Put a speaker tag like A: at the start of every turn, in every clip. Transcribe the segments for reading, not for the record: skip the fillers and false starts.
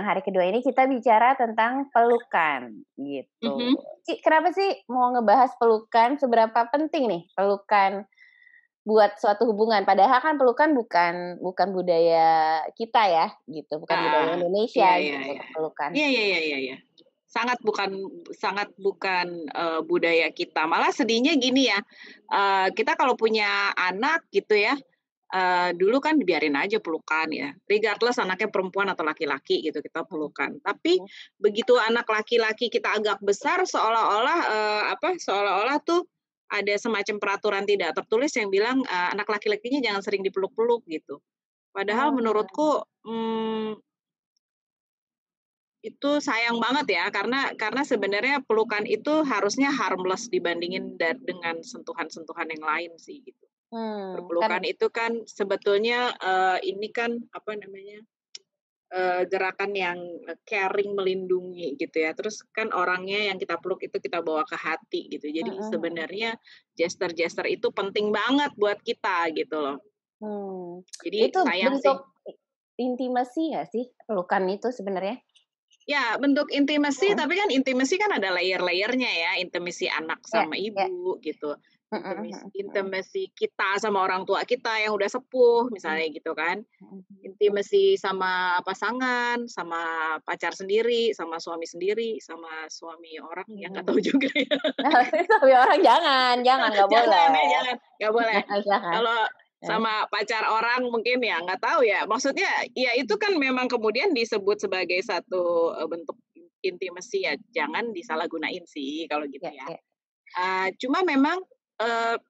A: yang hari kedua ini kita bicara tentang pelukan, gitu.
B: Mhm.
A: Kenapa sih mau ngebahas pelukan, seberapa penting nih pelukan buat suatu hubungan? Padahal kan pelukan bukan budaya kita ya, gitu, bukan budaya
B: Heeh.
A: Indonesia
B: Iya iya
A: gitu,
B: iya.
A: pelukan.
B: Iya iya iya iya iya. Sangat bukan, budaya kita. Malah sedihnya gini ya, kita kalau punya anak gitu ya, dulu kan dibiarin aja pelukan ya, regardless anaknya perempuan atau laki-laki gitu, kita
A: Mhm
B: pelukan. Tapi
A: mhm.
B: begitu anak laki-laki kita agak besar seolah-olah, seolah-olah tuh ada semacam peraturan tidak tertulis yang bilang, anak laki-lakinya jangan sering dipeluk-peluk gitu. Padahal
A: Oh,
B: menurutku, itu sayang banget ya, karena sebenarnya pelukan itu harusnya harmless dibandingin dengan sentuhan-sentuhan yang lain sih, gitu.
A: kan
B: Berpelukan itu kan sebetulnya, ini kan, apa namanya, gerakan yang, caring, melindungi gitu ya. Terus kan orangnya yang kita peluk itu kita bawa ke hati gitu. Jadi
A: mhm mhm.
B: sebenarnya gesture-gesture itu penting banget buat kita gitu loh.
A: Mmm,
B: Jadi
A: itu
B: sayang sih.
A: bentuk intimasi nggak sih, pelukan itu sebenarnya?
B: Ya, bentuk intimasi,
A: Mhm,
B: tapi kan intimasi kan ada layer-layernya ya, intimasi anak
A: iya
B: sama
A: iya,
B: ibu gitu,
A: mhm mhm mhm,
B: intimasi kita sama orang tua kita yang udah sepuh
A: mhm
B: misalnya gitu kan,
A: mhm mhm.
B: intimasi sama pasangan, sama pacar sendiri, sama suami sendiri, sama suami orang yang nggak
A: Mhm.
B: tahu juga ya.
A: Tapi orang jangan, nggak
B: Jangan ya,
A: boleh.
B: jangan, nggak boleh.
A: Jangan,
B: Kalau
A: eh,
B: sama pacar orang mungkin ya nggak tahu ya, maksudnya ya itu kan memang kemudian disebut sebagai satu, bentuk intimasi ya, jangan disalahgunain sih kalau gitu
A: iya
B: ya.
A: iya,
B: Cuma memang, eee,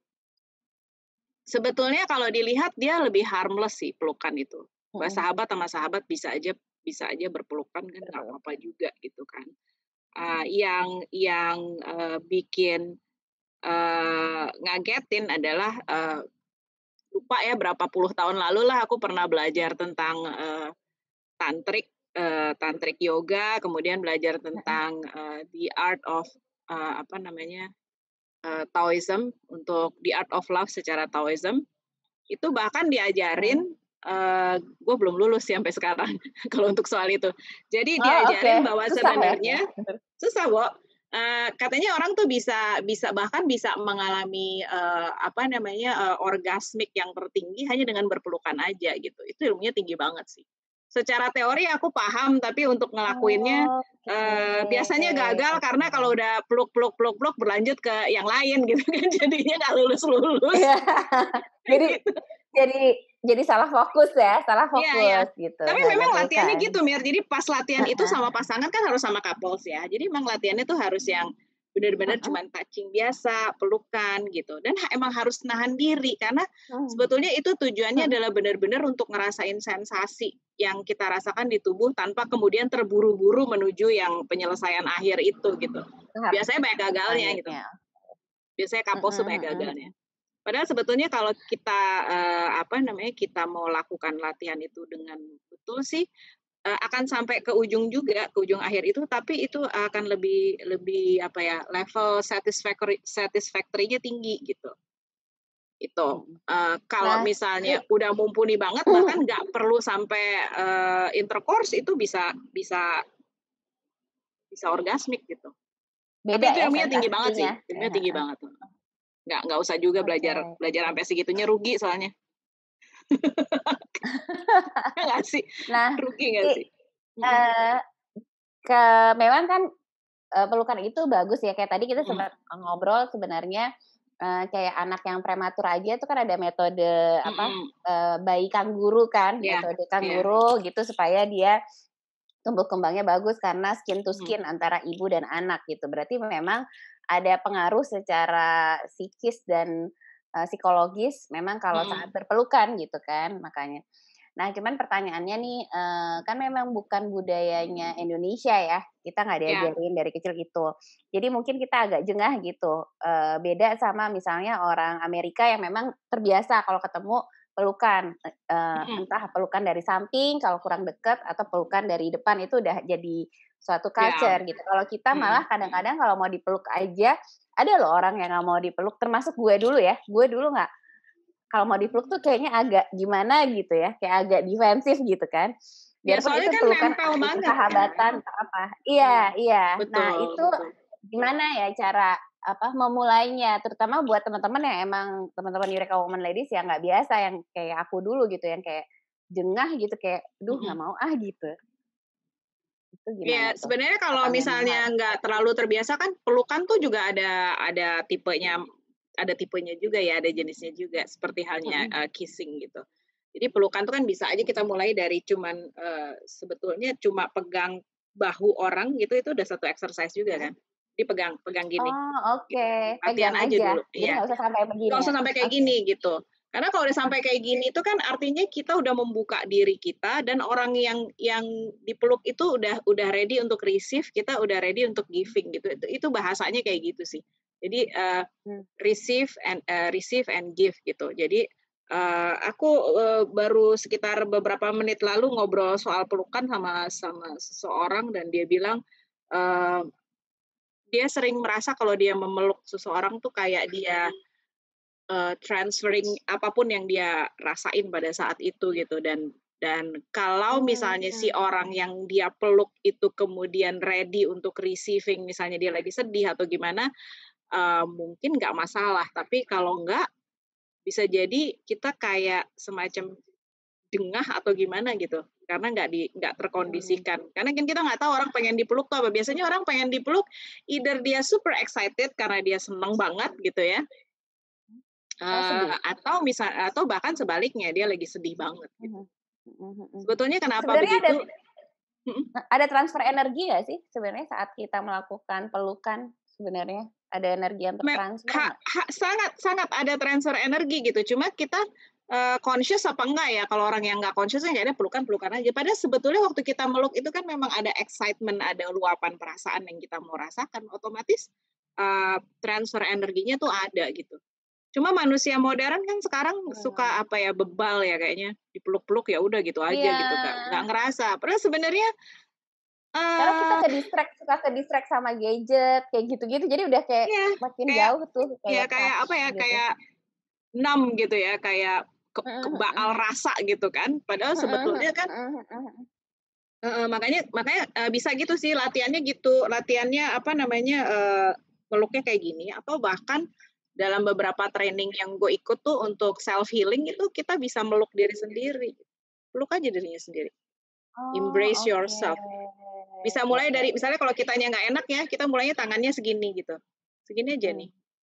B: sebetulnya kalau dilihat dia lebih harmless sih pelukan itu.
A: mhm,
B: Sahabat sama sahabat bisa aja berpelukan kan nggak
A: betul.
B: apa-apa juga gitu kan. Yang, bikin, ngagetin adalah, lupa ya berapa puluh tahun lalu lah aku pernah belajar tentang, tantric yoga, kemudian belajar
A: Mhm
B: tentang, the art of, apa namanya, Taoism, untuk the art of love secara Taoism, itu bahkan
A: mhm.
B: diajarin, gue belum lulus sih sampai sekarang kalau untuk soal itu. Jadi
A: Oh, oke,
B: diajarin bahwa
A: susah ya?
B: sebenarnya susah, Wo, katanya orang tuh bisa bisa bahkan bisa mengalami, apa namanya, orgasmik yang tertinggi hanya dengan berpelukan aja gitu. Itu ilmunya tinggi banget sih. Secara teori aku paham, tapi untuk ngelakuinnya,
A: Oke,
B: biasanya gagal karena
A: oke.
B: kalau udah peluk peluk peluk peluk berlanjut ke yang lain gitu kan, jadinya nggak lulus-lulus,
A: Iya, jadi
B: gitu.
A: jadi jadi salah fokus ya, salah
B: Iya iya.
A: fokus gitu
B: Tapi
A: sama
B: memang latihannya
A: pelukan.
B: gitu, Mir. Jadi pas latihan itu sama pasangan kan harus sama couples ya. Jadi memang latihannya tuh harus yang benar-benar
A: Mhm
B: cuman touching biasa, pelukan gitu. Dan emang harus nahan diri karena
A: mhm
B: sebetulnya itu tujuannya
A: mhm.
B: adalah benar-benar untuk ngerasain sensasi yang kita rasakan di tubuh tanpa kemudian terburu-buru menuju yang penyelesaian akhir itu gitu.
A: Tahap
B: Biasanya banyak gagalnya gitu.
A: selanjutnya.
B: Biasanya
A: Mhm
B: couples tuh banyak
A: mhm
B: gagalnya.
A: mhm.
B: Padahal sebetulnya kalau kita, apa namanya, kita mau lakukan latihan itu dengan betul sih, akan sampai ke ujung juga, ke ujung akhir itu, tapi itu akan lebih lebih apa ya, level satisfactory-nya tinggi gitu, itu.
A: Mhm.
B: Kalau
A: Nah,
B: misalnya
A: ini
B: udah mumpuni banget, bahkan nggak perlu sampai, intercourse itu bisa orgasmik gitu. Tapi
A: beda
B: itu
A: ya
B: ilmunya tinggi banget sih,
A: sensasinya.
B: ilmunya tinggi banget. Nggak usah juga belajar
A: Oke.
B: belajar sampai segitunya, rugi soalnya. Ya nggak sih?
A: Nah,
B: Rugi nggak
A: i
B: sih? Mhm
A: eee, memang kan, pelukan itu bagus ya, kayak tadi kita
B: mhm
A: sempat ngobrol sebenarnya, kayak anak yang prematur aja itu kan ada metode apa,
B: mhm.
A: bayi kangguru kan,
B: Iya
A: metode
B: iya.
A: kangguru gitu supaya dia tumbuh kembangnya bagus karena skin to
B: Mhm
A: skin antara ibu dan anak gitu. Berarti memang ada pengaruh secara psikis dan, psikologis memang kalau saat
B: mhm.
A: berpelukan gitu kan, makanya. Nah, cuman pertanyaannya nih, kan memang bukan budayanya Indonesia ya, kita nggak
B: Iya.
A: diajarin dari kecil gitu. Jadi mungkin kita agak jengah gitu, beda sama misalnya orang Amerika yang memang terbiasa kalau ketemu pelukan,
B: Mhm.
A: entah pelukan dari samping kalau kurang deket atau pelukan dari depan itu udah jadi suatu
B: Iya.
A: culture gitu. Kalau kita malah
B: Mhm mhm.
A: kadang-kadang kalau mau dipeluk aja, ada loh orang yang nggak mau dipeluk, termasuk gue dulu ya, gue dulu nggak kalau mau dipeluk tuh kayaknya agak gimana gitu ya, kayak agak defensif gitu kan.
B: Ya
A: Biarpun
B: soalnya
A: itu
B: kan
A: pelukan
B: nempel
A: arti
B: banget kan.
A: persahabatan atau apa. Iya iya. Nah
B: Betul,
A: itu
B: betul.
A: gimana ya cara, memulainya? Terutama buat teman-teman yang emang teman-teman Eureka Woman Ladies yang nggak biasa, yang kayak aku dulu gitu, yang kayak jengah gitu, kayak, "Duh nggak
B: Mhm.
A: mau ah," gitu. Itu gimana
B: Ya
A: tuh?
B: sebenarnya kalau
A: Apa memang
B: misalnya
A: harus
B: nggak terlalu terbiasa kan pelukan tuh juga ada tipenya juga ya, ada jenisnya juga seperti halnya,
A: mhm.
B: kissing gitu. Jadi pelukan tuh kan bisa aja kita mulai dari cuman, sebetulnya cuma pegang bahu orang gitu, itu udah satu exercise juga
A: Mhm.
B: kan. Dipegang pegang gini,
A: Oh, oke,
B: gitu. Latihan
A: pegang
B: aja
A: aja,
B: dulu,
A: jadi
B: iya.
A: nggak usah sampai
B: Nggak usah
A: beginian?
B: sampai kayak
A: Oke,
B: gini gitu. Karena kalau udah sampai kayak gini itu kan artinya kita udah membuka diri kita dan orang yang dipeluk itu udah ready untuk receive, kita udah ready untuk giving gitu. Itu bahasanya kayak gitu sih. Jadi,
A: mmm,
B: receive and give gitu. Jadi, aku, baru sekitar beberapa menit lalu ngobrol soal pelukan sama sama seseorang dan dia bilang, eee, dia sering merasa kalau dia memeluk seseorang tuh kayak dia transferring apapun yang dia rasain pada saat itu gitu dan kalau misalnya si
A: mmm,
B: orang yang dia peluk itu kemudian ready untuk receiving misalnya dia lagi sedih atau gimana, mungkin nggak masalah tapi kalau nggak, bisa jadi kita kayak semacam dengah atau gimana gitu karena nggak
A: mhm.
B: terkondisikan karena kan kita nggak tahu orang pengen dipeluk tuh apa biasanya orang pengen dipeluk either dia super excited karena dia seneng banget gitu ya.
A: Oh sedih?
B: Atau bahkan sebaliknya, dia lagi sedih banget gitu.
A: Mhm, mhm mhm.
B: Sebetulnya kenapa
A: Sebenarnya
B: begitu mhm,
A: ada transfer energi nggak sih sebenarnya saat kita melakukan pelukan sebenarnya? Ada energi yang
B: me
A: tertransfer
B: ha
A: nggak?
B: ha sangat sangat ada transfer energi gitu, cuma kita, conscious apa enggak ya, kalau orang yang nggak conscious ya udah pelukan-pelukan aja. Padahal sebetulnya waktu kita meluk itu kan memang ada excitement, ada luapan perasaan yang kita mau rasakan, otomatis, transfer energinya tuh ada gitu. Cuma manusia modern kan sekarang
A: Mmm.
B: suka apa ya, bebal ya kayaknya, dipeluk-peluk ya udah gitu aja
A: Iya,
B: gitu, nggak ngerasa. Padahal sebenarnya,
A: karena kita
B: eee,
A: suka ke-distract sama gadget, kayak gitu-gitu, jadi udah kayak
B: iya,
A: makin
B: kayak
A: jauh tuh
B: ya
A: kayak
B: kayak
A: touch
B: apa ya,
A: gitu.
B: kayak numb gitu ya, kayak
A: Mhm
B: kebaal
A: mhm.
B: rasa gitu kan. Padahal
A: Mhm
B: sebetulnya kan
A: mhm mhm mhm.
B: heeh, makanya makanya, bisa gitu sih latihannya gitu, latihannya apa namanya, meluknya kayak gini atau bahkan dalam beberapa training yang gue ikut tuh untuk self healing itu kita bisa meluk diri sendiri. Peluk aja dirinya sendiri.
A: Oh,
B: Embrace
A: oke.
B: yourself. Bisa
A: Ya
B: mulai
A: ya
B: dari
A: ya.
B: misalnya kalau kitanya nggak enak ya, kita mulainya tangannya segini gitu. Segini aja
A: Mmm,
B: nih,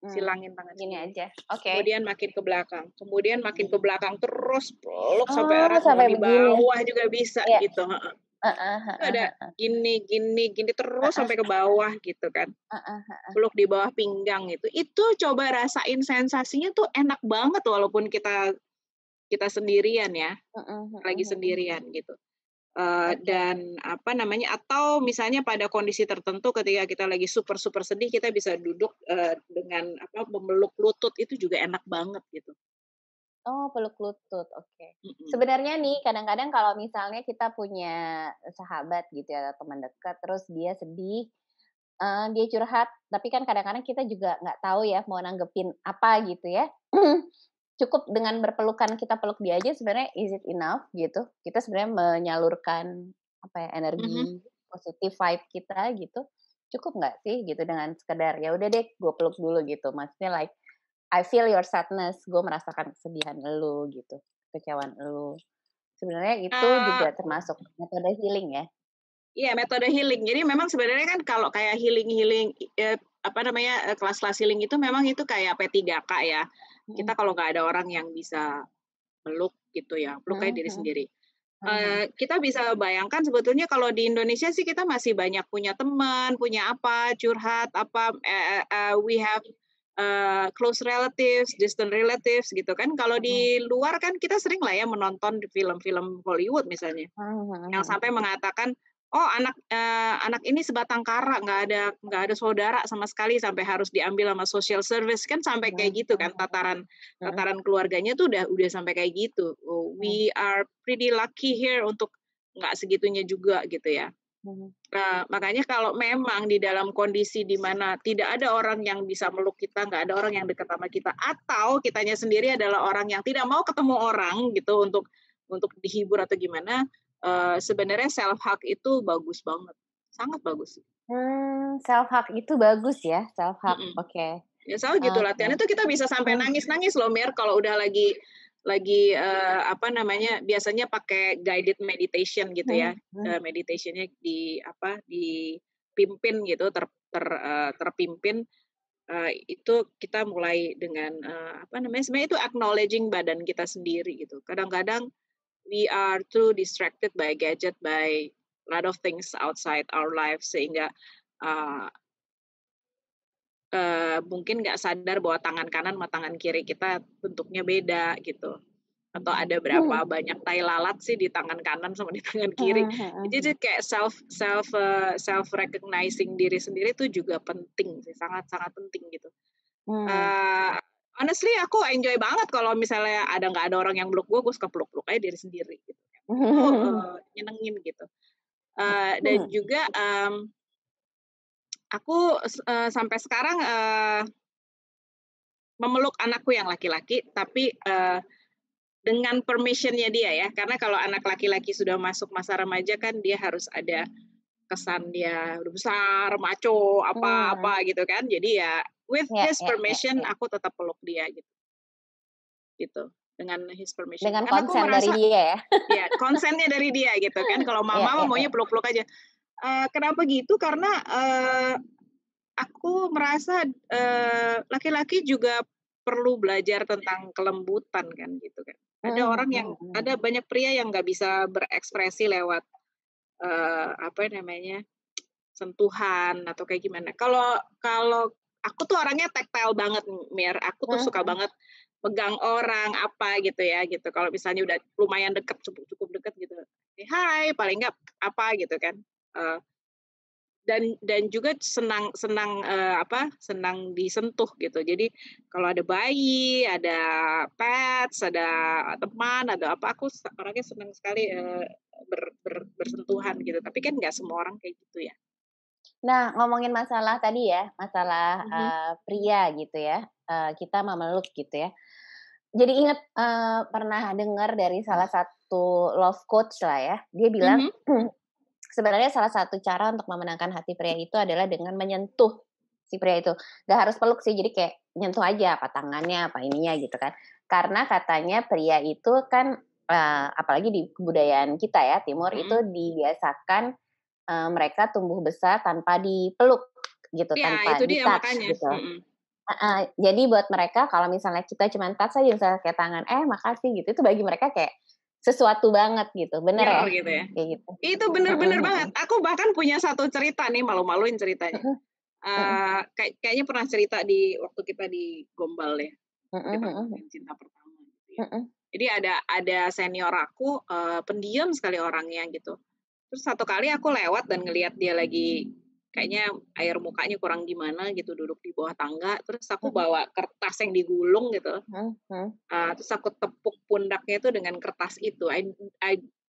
B: silangin tangan
A: gini
B: segini.
A: aja, oke.
B: Kemudian makin ke belakang, kemudian makin ke belakang terus peluk sampai
A: Oh,
B: erat, mau
A: sampai
B: di
A: begini.
B: bawah juga bisa
A: Iya,
B: gitu, heeh.
A: heeh
B: Itu
A: heeh
B: ada
A: heeh.
B: gini gini gini terus
A: Heeh
B: sampai ke bawah gitu kan,
A: heeh heeh.
B: peluk di bawah pinggang gitu. Itu coba rasain sensasinya tuh enak banget walaupun kita kita sendirian ya,
A: Mhm
B: lagi
A: mhm mhm.
B: sendirian gitu.
A: Oke.
B: Dan apa namanya, atau misalnya pada kondisi tertentu ketika kita lagi super super sedih, kita bisa duduk, dengan apa, memeluk lutut itu juga enak banget gitu.
A: Oh, peluk lutut, oke.
B: Mhm,
A: Sebenarnya nih kadang-kadang kalau misalnya kita punya sahabat gitu ya, atau teman dekat, terus dia sedih, dia curhat, tapi kan kadang-kadang kita juga nggak tahu ya mau nanggepin apa gitu ya. Cukup dengan berpelukan, kita peluk dia aja sebenarnya is it enough gitu? Kita sebenarnya menyalurkan apa ya,
B: mhm.
A: energi positif vibe kita gitu, cukup nggak sih gitu dengan sekedar, "Ya udah deh gue peluk dulu," gitu. Maksudnya like, I feel your sadness, gue merasakan kesedihan elu gitu, kekecewaan elu. Sebenarnya itu
B: Eee,
A: juga termasuk metode healing ya?
B: iya metode healing. Jadi memang sebenarnya kan kalau kayak healing-healing, apa namanya, kelas-kelas healing itu memang itu kayak P3K ya. Kita
A: Mhm,
B: kalau nggak ada orang yang bisa meluk gitu ya, peluk aja
A: mhm
B: diri
A: mhm,
B: sendiri.
A: mhm mhm.
B: Kita bisa bayangkan sebetulnya kalau di Indonesia sih kita masih banyak punya teman, punya apa, curhat apa, we have, close relatives, distant relatives gitu kan. Kalau
A: Mhm,
B: di luar kan kita sering lah ya menonton di film-film Hollywood misalnya,
A: mhm mhm
B: yang
A: mhm.
B: sampai mengatakan, "Oh anak ini sebatang kara, nggak ada saudara sama sekali sampai harus diambil sama social service," kan sampai
A: Mhm
B: kayak gitu kan
A: mhm
B: tataran
A: mhm
B: tataran keluarganya tuh udah sampai kayak gitu. Oh,
A: mhm
B: we are pretty lucky here untuk nggak segitunya juga gitu ya.
A: mhm
B: Makanya kalau memang di dalam kondisi di mana tidak ada orang yang bisa meluk kita, nggak ada orang yang dekat sama kita, atau kitanya sendiri adalah orang yang tidak mau ketemu orang gitu untuk dihibur atau gimana, sebenarnya self hug itu bagus banget, sangat bagus.
A: Self hug itu bagus ya, self hug,
B: Mhm.
A: oke.
B: Ya selalu gitu
A: Oke.
B: latihan itu kita bisa sampai
A: Mhm,
B: nangis-nangis loh Mir kalau udah lagi, apa namanya, biasanya pakai guided meditation gitu ya,
A: mhm mhm.
B: meditationnya dipimpin gitu, terpimpin, itu kita mulai dengan, apa namanya, sebenarnya itu acknowledging badan kita sendiri gitu. Kadang-kadang we are too distracted by gadget, by lot of things outside our life sehingga, eee mungkin nggak sadar bahwa tangan kanan sama tangan kiri kita bentuknya beda gitu, atau ada berapa banyak tai lalat sih di tangan kanan sama di tangan kiri.
A: Mhm mhm
B: Jadi
A: mhm.
B: kayak self recognizing diri sendiri itu juga penting sih, sangat-sangat penting gitu.
A: Mmm.
B: Eee, Honestly aku enjoy banget kalau misalnya nggak ada orang yang peluk gue suka peluk-peluk aja diri sendiri gitu. Itu, nyenengin gitu. Dan juga, aku sampai sekarang, memeluk anakku yang laki-laki, tapi, dengan permission-nya dia ya, karena kalau anak laki-laki sudah masuk masa remaja kan dia harus ada kesan dia udah besar, macho,
A: Mmm.
B: apa-apa gitu kan. Jadi ya with
A: Ya
B: his
A: ya ya
B: permission
A: ya.
B: aku tetap peluk dia gitu, dengan his permission.
A: Dengan
B: Karena aku
A: konsen dari
B: merasa
A: dia ya?
B: ya konsennya dari dia gitu kan, kalau
A: Iya
B: mama mah
A: iya iya.
B: maunya peluk-peluk aja. Kenapa gitu? Karena, aku merasa, laki-laki juga perlu belajar tentang kelembutan kan gitu kan.
A: Mhm mhm
B: Ada
A: mhm.
B: banyak pria yang nggak bisa berekspresi lewat, apa namanya, sentuhan atau kayak gimana. Kalau kalau aku tuh orangnya tactile banget, Mir, aku tuh
A: Mhm
B: suka
A: mhm.
B: banget pegang orang, apa gitu ya, gitu. Kalau misalnya udah lumayan deket, cukup cukup deket gitu, "Hai," paling nggak apa gitu kan, eee dan juga senang senang, senang disentuh gitu. Jadi kalau ada bayi, ada pets, ada teman, ada apa, aku orangnya senang sekali, bersentuhan gitu, tapi kan nggak semua orang kayak gitu ya.
A: Nah, ngomongin masalah tadi ya, masalah,
B: Mhm,
A: pria gitu ya, kita memeluk gitu ya. Jadi inget, pernah dengar dari salah satu love coach lah ya, dia bilang
B: mhm,
A: sebenarnya salah satu cara untuk memenangkan hati pria itu adalah dengan menyentuh si pria itu. Nggak harus peluk sih, jadi kayak nyentuh aja, apa tangannya, apa ininya gitu kan. Karena katanya pria itu kan, apalagi di kebudayaan kita ya, timur itu
B: mhm.
A: dibiasakan, mereka tumbuh besar tanpa dipeluk gitu,
B: Iya,
A: tanpa
B: itu dia
A: di-touch
B: makanya,
A: gitu.
B: mhm.
A: Heeh, jadi buat mereka kalau misalnya kita cuman touch aja misalnya kayak tangan, "Eh, makasih," gitu, itu bagi mereka kayak sesuatu banget gitu, bener
B: Nger
A: ya?
B: gitu ya.
A: Kayak gitu.
B: Itu
A: Mhm
B: bener-bener banget.
A: mhm.
B: Aku bahkan punya satu cerita nih, malu-maluin ceritanya.
A: Mhm mhm.
B: Kayaknya pernah cerita di waktu kita di Gombal ya,
A: Mhm
B: kita
A: mhm
B: ngomongin cinta pertama gitu ya.
A: mhm.
B: Jadi ada senior aku, pendiam sekali orangnya gitu. Terus satu kali aku lewat dan ngelihat dia lagi kayaknya air mukanya kurang gimana gitu, duduk di bawah tangga, terus aku
A: Mhm
B: bawa kertas yang digulung gitu,
A: mhm mhm.
B: terus aku tepuk pundaknya itu dengan kertas itu. I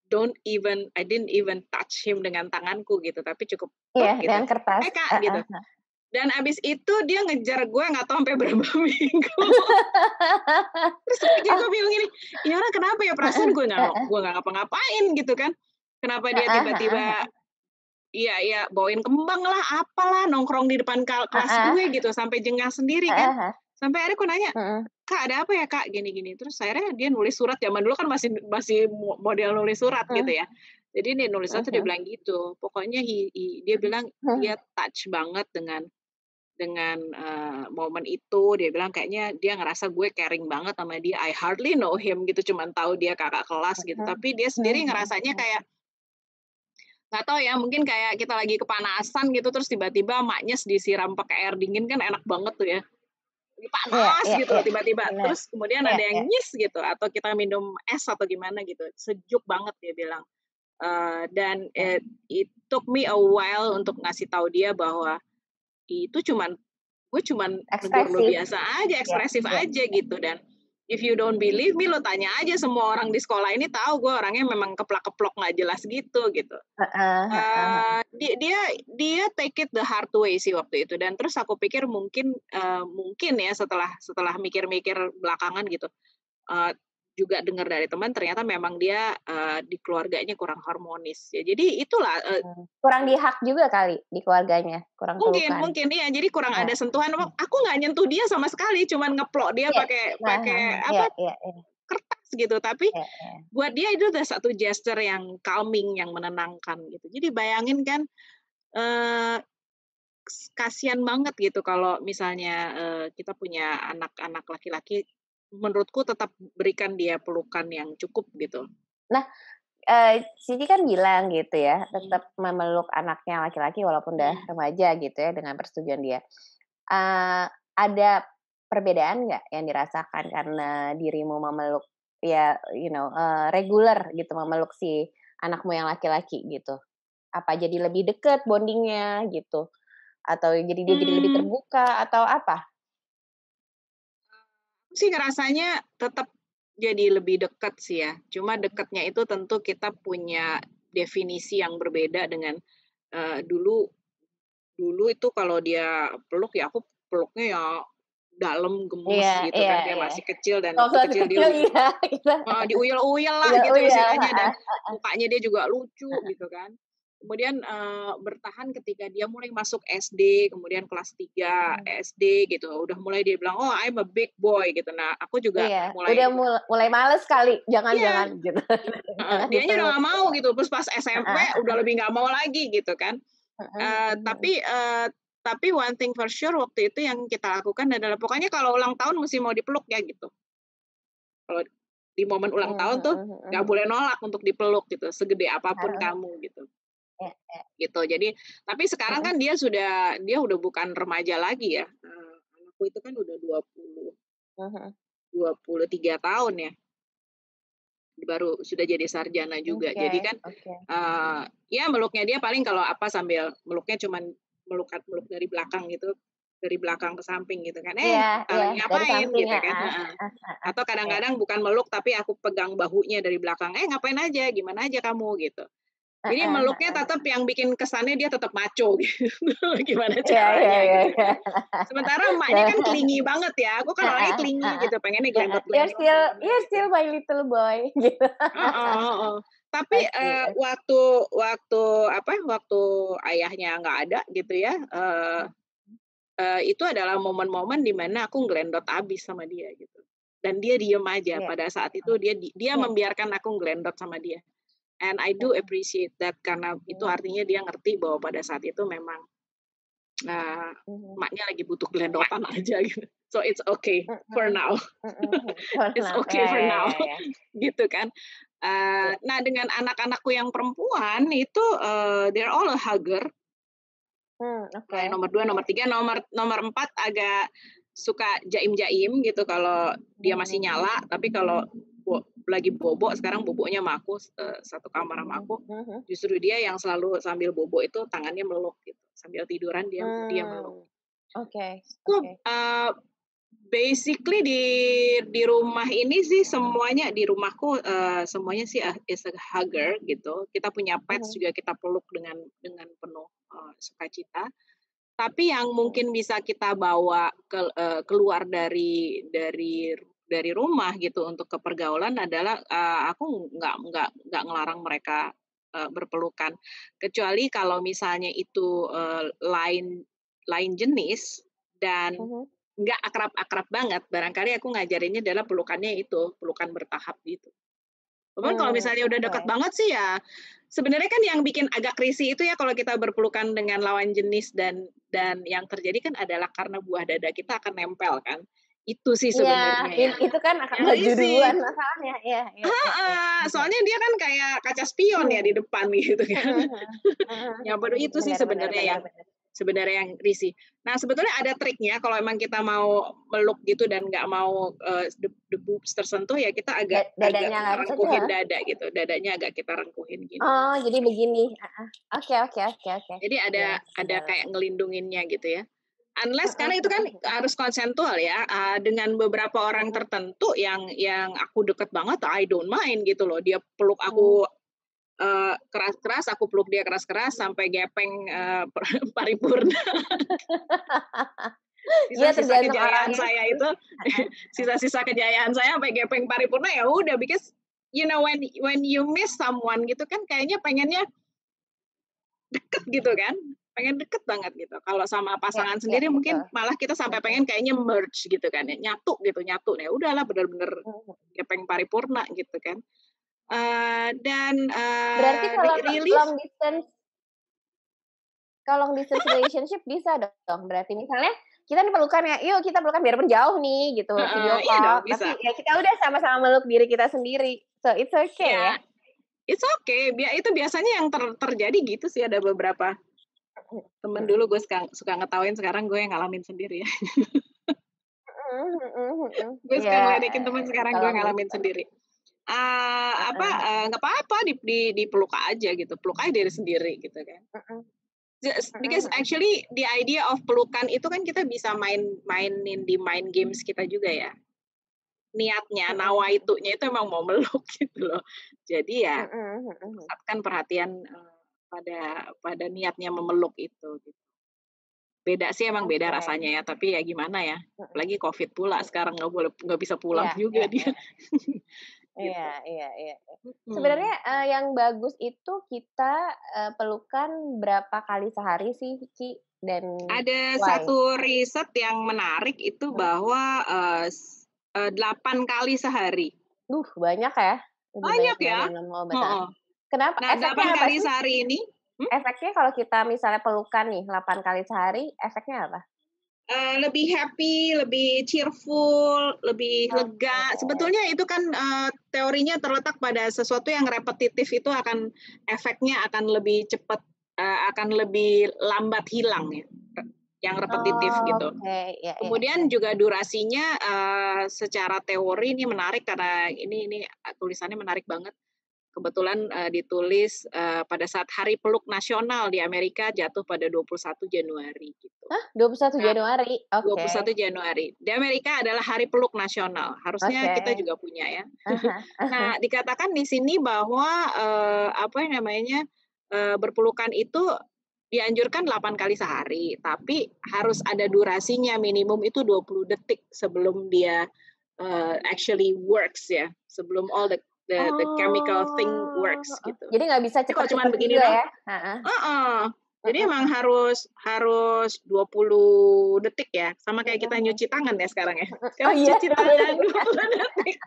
B: didn't even touch him dengan tanganku gitu, tapi cukup
A: Iya,
B: plek gitu,
A: dengan kertas,
B: "Eh, Kak," gitu.
A: heeh.
B: Dan abis itu dia ngejar gue nggak tahu sampai berapa minggu. Terus gue bingung gini, "Ini orang kenapa ya?
A: Heeh
B: Perasaan
A: heeh.
B: gue nggak ngapa-ngapain," gitu kan. Kenapa dia
A: Heeh heeh
B: tiba-tiba iya iya, bawain kembang lah, apalah, nongkrong di depan kelas
A: heeh.
B: gue gitu, sampai jengah sendiri kan.
A: Heeh heeh.
B: Sampai akhirnya aku nanya,
A: Mhm
B: "Kak, ada apa ya, Kak?" Gini-gini. Terus akhirnya dia nulis surat, zaman dulu kan masih masih model nulis surat gitu
A: mhm
B: ya. Jadi dia nulis surat tuh dia
A: mhm
B: bilang gitu, pokoknya dia bilang
A: mhm.
B: dia touch banget dengan, momen itu, dia bilang kayaknya dia ngerasa gue caring banget sama dia, I hardly know him gitu, cuman tahu dia kakak kelas gitu,
A: Mhm
B: tapi dia
A: mhm
B: sendiri
A: mhm
B: ngerasanya
A: mhm.
B: kayak nggak tahu ya, mungkin kayak kita lagi kepanasan gitu, terus tiba-tiba maknyes disiram pakai air dingin kan enak banget tuh ya. Lagi
A: Iya
B: panas
A: iya
B: gitu
A: iya.
B: tiba-tiba,
A: Bener.
B: terus kemudian
A: Iya
B: ada yang
A: iya.
B: nyis gitu, atau kita minum es atau gimana gitu, sejuk banget dia bilang. Dan
A: Iya.
B: it took me a while untuk ngasih tahu dia bahwa itu gue cuman negur lu
A: Ekspresif.
B: biasa aja,
A: Iya
B: ekspresif
A: iya.
B: aja gitu, dan if you don't believe me, lo tanya aja semua orang di sekolah ini tahu gue orangnya memang keplak-keplok nggak jelas gitu.
A: Heeh heeh heeh.
B: Dia take it the hard way sih waktu itu, dan terus aku pikir mungkin, mungkin ya setelah setelah mikir-mikir belakangan gitu, eee, juga dengar dari teman ternyata memang dia, di keluarganya kurang harmonis ya. Jadi itulah,
A: Kurang di-hug juga kali di keluarganya, kurang
B: mungkin
A: pelukan.
B: mungkin iya, jadi kurang
A: Iya,
B: ada sentuhan,
A: mhm,
B: aku nggak nyentuh dia sama sekali, cuman ngeplok dia
A: iya.
B: pakai
A: Nah,
B: pakai
A: heeh, iya
B: apa,
A: iya iya
B: kertas gitu, tapi
A: iya iya.
B: buat dia itu udah satu gesture yang calming, yang menenangkan gitu. Jadi bayangin kan, eee, kasihan banget gitu kalau misalnya, kita punya anak-anak laki-laki, menurutku tetap berikan dia pelukan yang cukup gitu.
A: Nah, Siti kan bilang gitu ya,
B: Mhm,
A: tetap memeluk anaknya laki-laki walaupun udah
B: mhm.
A: remaja gitu ya, dengan persetujuan dia. Ada perbedaan nggak yang dirasakan karena dirimu memeluk ya, reguler gitu memeluk si anakmu yang laki-laki gitu? Apa jadi lebih deket bonding-nya gitu? Atau dia jadi lebih
B: Mmm,
A: terbuka atau apa?
B: aku sih ngerasanya tetap jadi lebih dekat sih ya, cuma dekatnya itu tentu kita punya definisi yang berbeda dengan, dulu dulu itu kalau dia peluk ya aku peluknya ya dalam,
A: Iya
B: gemes gitu
A: iya
B: kan, dia
A: iya.
B: masih kecil dan waktu
A: Waktu
B: kecil dia
A: kecil iya, kita
B: diuyel-uyel lah gitu
A: uyel-uyel,
B: istilahnya dan
A: heeh,
B: mukanya dia juga lucu gitu kan. Kemudian, bertahan ketika dia mulai masuk SD, kemudian kelas 3
A: mhm.
B: SD gitu, udah mulai dia bilang, "Oh, I'm a big boy," gitu. Nah, aku juga
A: Iya, udah
B: mulai
A: mulai males kali,
B: iya,
A: jangan-jangan gitu,
B: heeh,
A: jangan
B: dianya udah
A: dipeluk
B: nggak mau
A: gitu.
B: gitu, terus pas SMP
A: Heeh
B: udah lebih nggak mau lagi gitu kan.
A: heeh
B: Eee,
A: heeh heeh.
B: tapi eee, tapi one thing for sure waktu itu yang kita lakukan adalah pokoknya kalau ulang tahun musti mau dipeluk ya gitu. Kalau di momen ulang
A: Mmm,
B: tahun tuh
A: mhm
B: nggak
A: mhm.
B: boleh nolak untuk dipeluk gitu, segede apapun
A: Harus
B: kamu gitu,
A: iya iya,
B: gitu. Jadi tapi sekarang
A: mhm,
B: kan dia udah bukan remaja lagi ya, anakku itu kan udah
A: mhm.
B: 23 tahun ya, baru sudah jadi sarjana juga.
A: Oke
B: Jadi kan,
A: oke.
B: ya meluknya dia paling kalau apa sambil meluknya cuman meluk dari belakang gitu, dari belakang ke samping gitu kan,
A: Iya iya,
B: lagi
A: dari
B: ngapain?"
A: samping,
B: Gitu kan,
A: heeh
B: heeh.
A: heeh heeh,
B: Atau
A: iya.
B: kadang-kadang bukan meluk tapi aku pegang bahunya dari belakang, ngapain aja? Gimana aja kamu?" Gitu. Jadi
A: Heeh
B: meluknya
A: heeh.
B: tetap yang bikin kesannya dia tetap macho gitu, gimana
A: Iya iya
B: caranya
A: iya
B: gitu
A: iya.
B: kan. Sementara emaknya kan clingy banget ya, aku kan orangnya
A: Heeh
B: clingy
A: heeh,
B: gitu, pengennya
A: heeh.
B: glendot-glendot di mana
A: You're
B: gitu.
A: still my little boy gitu.
B: Heeh heeh. Tapi,
A: Oke oke.
B: waktu waktu waktu ayahnya nggak ada gitu ya, itu adalah momen-momen di mana aku ngelendot abis sama dia gitu. Dan dia diem aja
A: Iya,
B: pada saat itu dia
A: iya,
B: membiarkan aku ngelendot sama dia. And I do
A: mhm
B: appreciate that karena itu
A: mhm
B: artinya dia ngerti bahwa pada saat itu memang, eee,
A: mhm.
B: emaknya lagi butuh gelendotan aja gitu. So it's okay for
A: Mhm,
B: now,
A: mhm mhm.
B: it's
A: Pernah,
B: okay
A: ya
B: for
A: ya
B: now,
A: ya ya.
B: gitu kan.
A: Iya,
B: Nah dengan anak-anakku yang perempuan itu, they're all a hugger.
A: oke.
B: Nomor 2, nomor 3, nomor nomor 4 agak suka jaim-jaim gitu kalau dia masih
A: Mhm,
B: nyala, tapi kalau lagi bobo, sekarang bobonya sama aku, satu kamar sama aku,
A: mhm.
B: justru dia yang selalu sambil bobo itu tangannya meluk gitu, sambil tiduran dia meluk.
A: Oke
B: Itu,
A: oke.
B: basically di rumah ini sih semuanya di rumahku, semuanya sih, is a hugger gitu. Kita punya pets
A: Mhm
B: juga kita peluk dengan penuh, sukacita. Tapi yang
A: mhm.
B: mungkin bisa kita bawa keluar dari rumah gitu untuk ke pergaulan adalah, aku nggak ngelarang mereka, berpelukan. Kecuali kalau misalnya itu, lain lain jenis dan
A: Mhm.
B: nggak akrab-akrab banget, barangkali aku ngajarinnya adalah pelukannya itu, pelukan bertahap gitu. Cuman kalau misalnya udah
A: Oke.
B: deket banget sih ya, sebenarnya kan yang bikin agak risih itu ya kalau kita berpelukan dengan lawan jenis dan yang terjadi kan adalah karena buah dada kita akan nempel kan. Itu sih
A: Iya,
B: sebenarnya
A: itu kan akan
B: yang
A: maju
B: risih.
A: duluan masalahnya. Iya iya iya iya.
B: Heeh,
A: Bener.
B: soalnya dia kan kayak kaca spion ya di depan gitu kan.
A: Mhm mhm. Mhm
B: Ya baru
A: mhm.
B: itu sih
A: Bener bener bener bener.
B: sebenarnya yang risih. Nah, sebetulnya ada triknya kalau emang kita mau meluk gitu dan nggak mau, debu tersentuh ya kita agak agak
A: Dadanya nggak disentuh,
B: rengkuhin
A: heeh?
B: dada gitu, dadanya agak kita rengkuhin gini.
A: Oh, jadi begini, heeh. Oke oke oke oke.
B: Jadi
A: Iya,
B: ada
A: bener.
B: kayak ngelindunginnya gitu ya. Unless
A: Mhm
B: karena itu kan
A: mhm mhm.
B: harus konsensual ya, dengan beberapa orang
A: Mhm
B: tertentu yang aku deket banget, I don't mind gitu loh. Dia peluk
A: mhm.
B: aku, keras-keras, aku peluk dia keras-keras sampai gepeng, paripurna.
A: Iya
B: Sisa-sisa
A: tergantung
B: kejayaan
A: orangnya
B: saya
A: sih.
B: itu,
A: Heeh.
B: sisa-sisa kejayaan saya sampai gepeng paripurna ya udah, because you know when you miss someone gitu kan kayaknya pengennya deket gitu kan, pengen deket banget gitu. Kalau sama pasangan
A: Iya
B: sendiri
A: betul.
B: mungkin malah kita sampai
A: Mhm.
B: pengen kayaknya merge gitu kan ya, nyatu gitu, nyatu. Ya udahlah bener-bener
A: Mhm.
B: gepeng paripurna gitu kan. Dan,
A: Berarti kalau
B: rilis
A: long distance long distance relationship bisa dong berarti misalnya kita nih pelukan ya, "Yuk kita pelukan biarpun jauh nih," gitu,
B: heeh,
A: video
B: iya dong
A: call,
B: bisa.
A: tapi ya kita udah sama-sama meluk diri kita sendiri. So it's okay ya?
B: Ya, it's okay, itu biasanya yang terjadi gitu sih, ada beberapa
A: Mhm.
B: temen
A: Mhm.
B: dulu gue suka suka ngetawain, sekarang gue yang ngalamin sendiri ya.
A: Mhm mhm mhm.
B: Gue suka
A: Iya,
B: ngeledekin temen, sekarang gue
A: kalau
B: ngalamin
A: misal
B: sendiri.
A: heeh heeh.
B: Nggak apa-apa dipeluk aja gitu, peluk aja diri sendiri gitu kan.
A: Mhm.
B: Just
A: Mhm
B: because
A: mhm.
B: actually the idea of pelukan itu kan kita bisa mainin di mind games kita juga ya. Niatnya,
A: Mhm mhm.
B: nawaitunya itu emang mau meluk gitu loh. Jadi ya
A: Mhm mhm mhm.
B: pusatkan perhatian, pada pada niatnya memeluk itu gitu. Beda sih, emang beda
A: Oke.
B: rasanya ya, tapi ya gimana ya,
A: Mhm.
B: apalagi Covid pula sekarang nggak bisa pulang
A: Iya
B: juga
A: iya
B: dia.
A: iya. Iya
B: Gitu.
A: iya iya iya. Sebenarnya,
B: Mhm.
A: yang bagus itu kita, pelukan berapa kali sehari sih, Ci? Dan
B: Ada
A: why?
B: satu riset yang menarik itu
A: Mhm.
B: bahwa, 8 kali sehari.
A: Banyak ya, lebih banyak
B: Banyak ya?
A: dibanding minum obat, heeh.
B: Heeh.
A: Kenapa?
B: Nah, 8
A: Efeknya apa
B: kali
A: sih?
B: sehari ini
A: Efeknya kalau kita misalnya pelukan nih 8 kali sehari, efeknya apa?
B: lebih happy, lebih cheerful, lebih
A: Oke.
B: lega. Sebetulnya itu kan, teorinya terletak pada sesuatu yang repetitif itu akan efeknya akan lebih cepat, akan lebih lambat hilang ya, yang repetitif gitu.
A: Oke, iya iya iya.
B: Kemudian juga durasinya, secara teori ini menarik karena ini tulisannya menarik banget. Kebetulan, ditulis, pada saat Hari Peluk Nasional di Amerika jatuh pada 21 Januari gitu.
A: Hah? 21
B: Nah,
A: Januari? Oke.
B: 21 Januari. Di Amerika adalah Hari Peluk Nasional, harusnya
A: Oke.
B: kita juga punya ya.
A: Ah hah ah hah.
B: Nah, dikatakan di sini bahwa, apa namanya, berpelukan itu dianjurkan 8 kali sehari, tapi harus ada durasinya, minimum itu 20 detik sebelum dia, actually works ya, sebelum all the chemical thing
A: Oh,
B: works
A: heeh.
B: gitu.
A: Jadi nggak bisa
B: Jadi kalau cuman
A: cepet-cepet
B: begini
A: juga
B: doang
A: ya? Heeh.
B: heeh, jadi
A: Mhm
B: emang harus 20 detik ya, sama kayak
A: mhm
B: kita
A: mhm.
B: nyuci tangan ya sekarang ya.
A: Mhm. Oh
B: Sekarang
A: iya,
B: cuci
A: beda
B: tangan
A: juga.
B: 20 detik.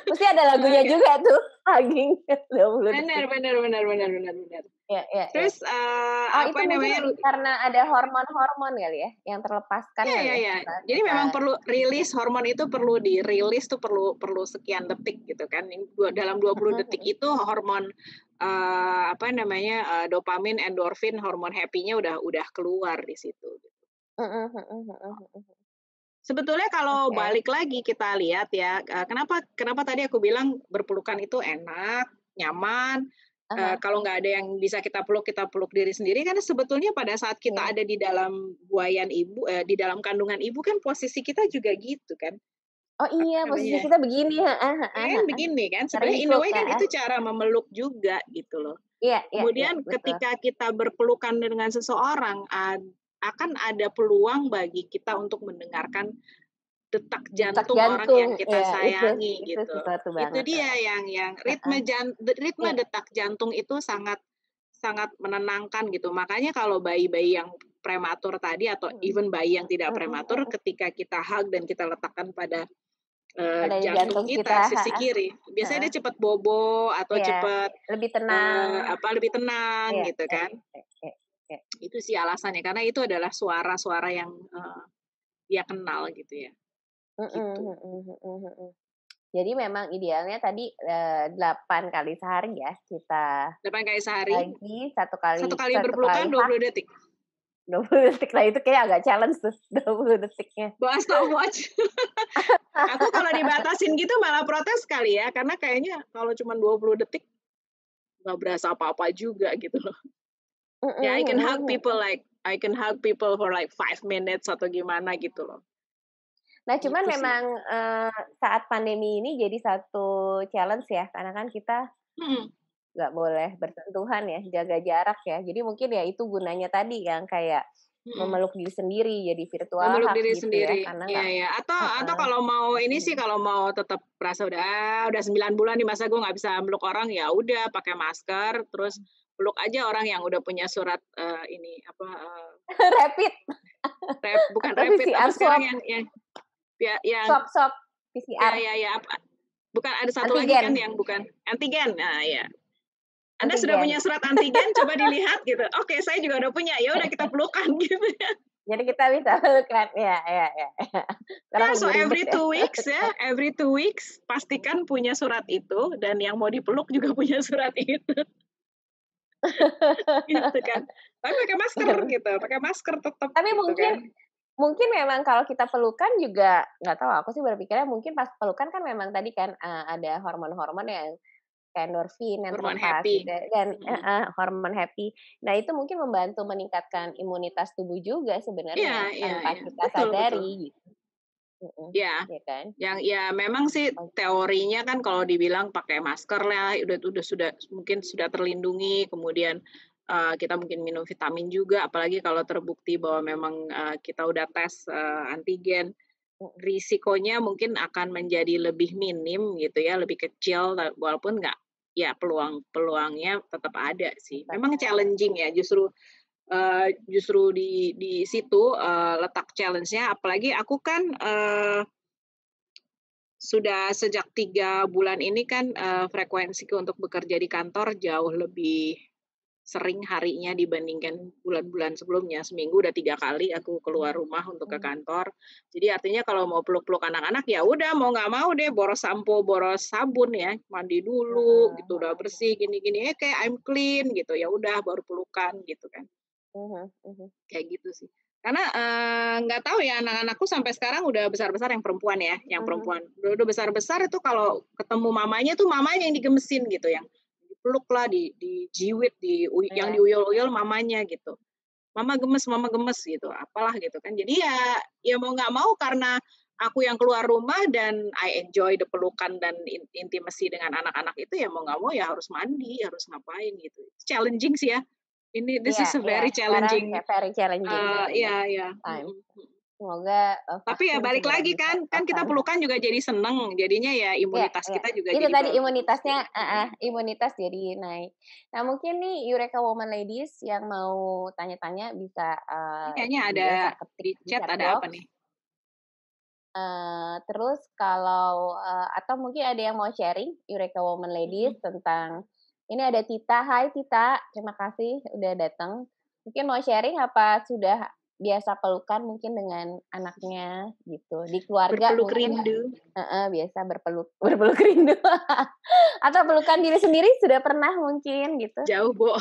A: Mesti ada lagunya
B: Oke.
A: juga tuh, hugging 20
B: Bener
A: detik.
B: bener bener bener bener bener.
A: Iya iya iya.
B: Terus,
A: Oh itu
B: apa
A: mungkin
B: namanya,
A: karena ada hormon-hormon kali ya, yang terlepaskan
B: ya
A: kali
B: ya
A: ya,
B: ya.
A: saat
B: Jadi
A: kita
B: memang perlu
A: pelukan?
B: rilis hormon itu perlu dirilis tuh perlu perlu sekian detik gitu kan. Dalam 20
A: Mhm
B: detik
A: mhm.
B: itu hormon, apa namanya, dopamin, endorfin, hormon happy-nya udah keluar di situ.
A: Mhm mhm mhm mhm.
B: Sebetulnya kalau
A: Oke.
B: balik lagi kita lihat ya, kenapa kenapa tadi aku bilang berpelukan itu enak, nyaman,
A: Ah hah.
B: kalau nggak ada yang bisa kita peluk diri sendiri, karena sebetulnya pada saat kita
A: Iya.
B: ada di dalam buayan ibu, di dalam kandungan ibu kan posisi kita juga gitu kan,
A: Oh
B: apa
A: iya, posisi
B: namanya,
A: kita begini, heeh
B: ya
A: heeh
B: kan
A: heeh.
B: begini kan, sebenarnya in a
A: Teringkuk,
B: way kan
A: heeh.
B: itu cara memeluk juga gitu loh.
A: Iya iya iya,
B: Kemudian
A: betul.
B: ketika kita berpelukan dengan seseorang, akan ada peluang bagi kita untuk mendengarkan detak
A: Detak
B: jantung orang
A: jantung,
B: yang kita
A: iya
B: sayangi
A: itu
B: gitu.
A: sesuatu
B: Itu
A: banget,
B: dia
A: heeh.
B: yang
A: Heeh,
B: ritme
A: iya,
B: detak jantung itu sangat sangat menenangkan gitu. Makanya kalau bayi-bayi yang prematur tadi atau
A: mhm,
B: even bayi yang tidak
A: mhm
B: prematur
A: mhm.
B: ketika kita hug dan kita letakkan pada,
A: Ada di
B: jantung
A: jantung kita,
B: kita sisi
A: heeh
B: kiri, biasanya
A: heeh.
B: dia cepet bobo atau
A: Iya,
B: cepet,
A: lebih tenang.
B: lebih tenang
A: Iya
B: gitu
A: iya
B: kan.
A: iya iya iya.
B: Itu sih alasannya, karena itu adalah suara-suara yang, dia kenal gitu ya,
A: Mhm
B: gitu.
A: mhm mhm mhm. Jadi memang idealnya tadi, 8 kali sehari ya, kita
B: 8 kali sehari,
A: pagi,
B: satu kali
A: satu kali
B: berpelukan
A: hak
B: 20 detik.
A: 20 detik. Nah itu kayak agak challenge tuh, 20 detiknya.
B: Bawa stopwatch. Aku kalau dibatasin gitu malah protes kali ya, karena kayaknya kalau cuma 20 detik nggak berasa apa-apa juga gitu loh. Ya
A: Mhm mhm mhm.
B: I can hug people for like 5 minutes atau gimana gitu loh.
A: Nah, cuman
B: Gitu sih.
A: memang, saat pandemi ini jadi satu challenge ya, karena kan kita
B: Mhm.
A: nggak boleh bersentuhan ya, jaga jarak ya. Jadi mungkin ya itu gunanya tadi yang kayak,
B: mhm.
A: memeluk diri sendiri, jadi virtual
B: Memeluk
A: hug
B: diri
A: gitu ya,
B: sendiri,
A: karena
B: iya
A: nggak
B: iya, atau
A: heeh,
B: kalau mau ini sih,
A: mhm.
B: kalau mau tetap berasa udah 9 bulan nih masa gue nggak bisa meluk orang, ya udah pakai masker, terus peluk aja orang yang udah punya surat, ini apa,
A: Rapid
B: bukan
A: atau
B: rapid, apa
A: PCR
B: sekarang
A: swab,
B: yang ya yang
A: swab
B: ya
A: PCR,
B: ya ya, apa, bukan ada satu lagi kan
A: antigen
B: yang bukan antigen, nah ya. Anda sudah
A: antigen.
B: punya surat antigen, coba dilihat gitu, oke saya juga udah punya, ya udah kita pelukan gitu ya.
A: Jadi kita bisa pelukan, ya.
B: Ya,
A: Sekarang
B: so
A: lebih ribet
B: every
A: ya.
B: 2 weeks ya, every 2 weeks pastikan punya surat itu dan yang mau dipeluk juga punya surat itu, gitu kan. Tapi pakai masker tetap
A: Tapi
B: gitu
A: mungkin
B: kan.
A: mungkin memang kalau kita pelukan juga nggak tahu, aku sih berpikirnya mungkin pas pelukan kan memang tadi kan, ada hormon-hormon yang kayak endorfin yang
B: Hormon
A: terlepas gitu
B: happy.
A: ya dan
B: Mhm.
A: hormon happy. Nah itu mungkin membantu meningkatkan imunitas tubuh juga
B: Iya
A: sebenarnya
B: iya
A: tanpa
B: iya,
A: kita
B: betul betul.
A: sadari gitu,
B: Iya,
A: ya kan?
B: ya memang sih
A: Oh,
B: teorinya kan kalau dibilang pakai masker lah, udah sudah mungkin sudah terlindungi, kemudian, kita mungkin minum vitamin juga, apalagi kalau terbukti bahwa memang, kita udah tes, antigen.
A: mhm,
B: Risikonya mungkin akan menjadi lebih minim gitu ya, lebih kecil, walaupun nggak ya peluangnya tetap ada sih.
A: tetap
B: Memang
A: ada.
B: challenging ya, justru di situ, letak challenge-nya, apalagi aku kan, sudah sejak 3 bulan ini kan, frekuensiku untuk bekerja di kantor jauh lebih sering harinya dibandingkan bulan-bulan sebelumnya. Seminggu udah 3 kali aku keluar rumah untuk ke
A: Mhm,
B: kantor. Jadi artinya kalau mau peluk-peluk anak-anak, ya udah mau nggak mau deh boros sampo, boros sabun ya, mandi dulu
A: mhm
B: gitu, udah bersih gini-gini, kayak I'm clean gitu, ya udah baru pelukan gitu kan.
A: mhm mhm
B: Kayak gitu sih. Karena, nggak tahu ya anak-anakku sampai sekarang udah besar-besar yang perempuan ya, yang
A: mhm
B: perempuan. Udah besar-besar itu kalau ketemu mamanya tuh mamanya yang digemesin gitu, yang dipeluk lah, dijiwit, yang
A: iya,
B: diuyul-uyul mamanya gitu. Mama gemes gitu, apalah gitu kan. Jadi ya mau nggak mau karena aku yang keluar rumah dan I enjoy the pelukan dan intimacy dengan anak-anak itu, ya mau nggak mau ya harus mandi, harus ngapain gitu. Challenging sih ya. This
A: iya
B: is a
A: iya,
B: very
A: sekarang
B: challenging,
A: kayak very challenging sih bener,
B: iya iya,
A: time.
B: mhm mhm.
A: Semoga,
B: Tapi ya
A: vaksin
B: balik
A: segera
B: lagi
A: bisa
B: kan kita
A: terlaksana.
B: pelukan juga jadi seneng, jadinya ya
A: Iya
B: imunitas
A: iya,
B: kita juga
A: itu
B: jadi
A: tadi
B: bagus
A: imunitasnya
B: gitu,
A: heeh, imunitas jadi naik. Nah mungkin nih Eureka Woman Ladies yang mau tanya-tanya bisa,
B: Ini kayaknya ada
A: biasa ketik
B: di
A: di
B: chat
A: chat
B: ada
A: box,
B: apa nih?
A: terus kalau, atau mungkin ada yang mau sharing Eureka Woman Ladies
B: Mhm.
A: tentang ini ada Tita, hai Tita, terima kasih udah datang. Mungkin mau sharing apa sudah biasa pelukan mungkin dengan anaknya gitu, di keluarga
B: Berpeluk
A: mungkin
B: rindu,
A: heeh, biasa berpeluk berpeluk rindu. Atau pelukan diri sendiri sudah pernah mungkin gitu?
B: jauh Bo.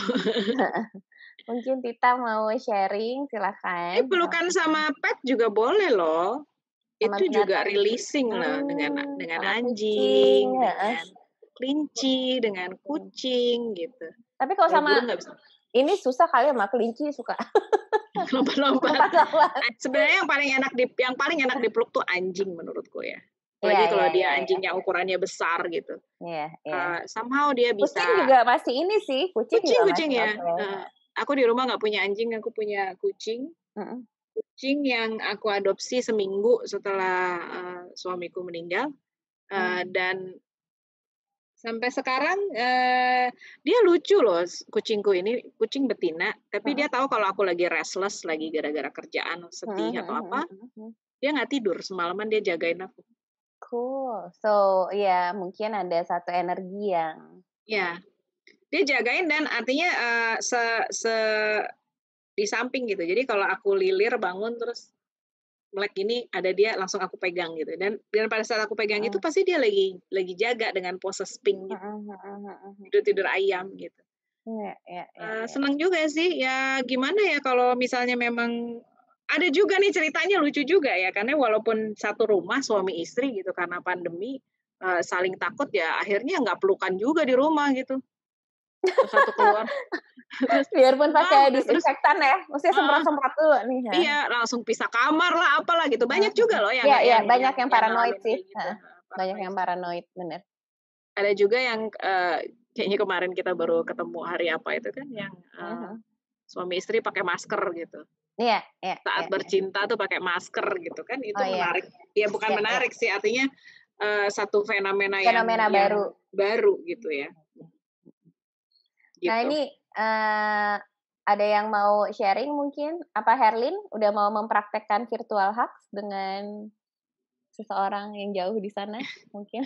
A: Mungkin Tita mau sharing silakan,
B: Pelukan sama pet juga boleh loh.
A: sama
B: Itu juga
A: binatang
B: releasing loh dengan
A: sama kucing,
B: anjing,
A: heeh,
B: dengan kelinci, dengan
A: mhm.
B: kucing gitu.
A: Tapi kalau
B: Kalau
A: sama
B: burung nggak bisa
A: ini susah kali sama kelinci suka
B: lompat-lompat.
A: lompat-lompat.
B: Sebenarnya yang paling enak dipeluk tuh anjing menurutku ya.
A: Iya
B: Apalagi kalau
A: iya
B: dia
A: iya iya,
B: anjing yang ukurannya besar gitu.
A: iya iya.
B: Somehow dia
A: Kucing
B: bisa
A: juga masih ini sih, kucing
B: kucing
A: juga
B: kucing
A: masih
B: ya,
A: oke,
B: aku di rumah nggak punya anjing, aku punya kucing.
A: mhm
B: Kucing yang aku adopsi seminggu setelah, suamiku meninggal,
A: mhm
B: dan sampai sekarang, dia lucu loh kucingku ini, kucing betina, tapi
A: mhm
B: dia tahu kalau aku lagi restless, lagi gara-gara kerjaan, sedih
A: mhm
B: atau
A: mhm
B: apa,
A: mhm mhm mhm.
B: dia nggak tidur, semalaman dia jagain aku.
A: Cool. So, iya mungkin ada satu energi yang
B: Ya, dia jagain dan artinya, se se di samping gitu. Jadi kalau aku lilir bangun terus melek gini, ada dia langsung aku pegang gitu, dan pada saat aku pegang itu
A: mhm
B: pasti dia lagi jaga dengan pose sping gitu,
A: mhm mhm mhm mhm.
B: tidur-tidur ayam gitu.
A: Iya iya iya iya.
B: Senang juga sih, ya gimana ya kalau misalnya memang ada juga nih ceritanya lucu juga ya, karena walaupun satu rumah suami istri gitu karena pandemi, saling takut ya akhirnya nggak pelukan juga di rumah gitu. Yang satu keluar terus,
A: Biarpun pakai
B: terus
A: disinfektan ya, maksudnya
B: heeh,
A: semprot-semprot dulu nih ya?
B: iya langsung pisah kamar lah, apalah gitu.
A: Heeh
B: Banyak juga
A: heeh.
B: loh yang
A: Iya iya, banyak
B: yang
A: yang
B: yang
A: paranoid
B: ngalamin
A: sih,
B: kayak gitu,
A: heeh, banyak
B: paranoid
A: yang
B: sih.
A: paranoid, bener.
B: Ada juga yang, kayaknya kemarin kita baru ketemu hari apa itu kan yang,
A: Mhm mhm.
B: suami istri pakai masker gitu.
A: Iya iya
B: Saat
A: iya iya.
B: bercinta tuh pakai masker gitu kan, itu
A: Oh iya,
B: menarik. Ya bukan
A: iya iya.
B: menarik sih, artinya, satu fenomena yang
A: Fenomena
B: yang
A: baru.
B: baru gitu ya,
A: Nah
B: gitu.
A: ini, ada yang mau sharing mungkin? Apa Herlin udah mau mempraktekkan virtual hugs dengan seseorang yang jauh di sana mungkin?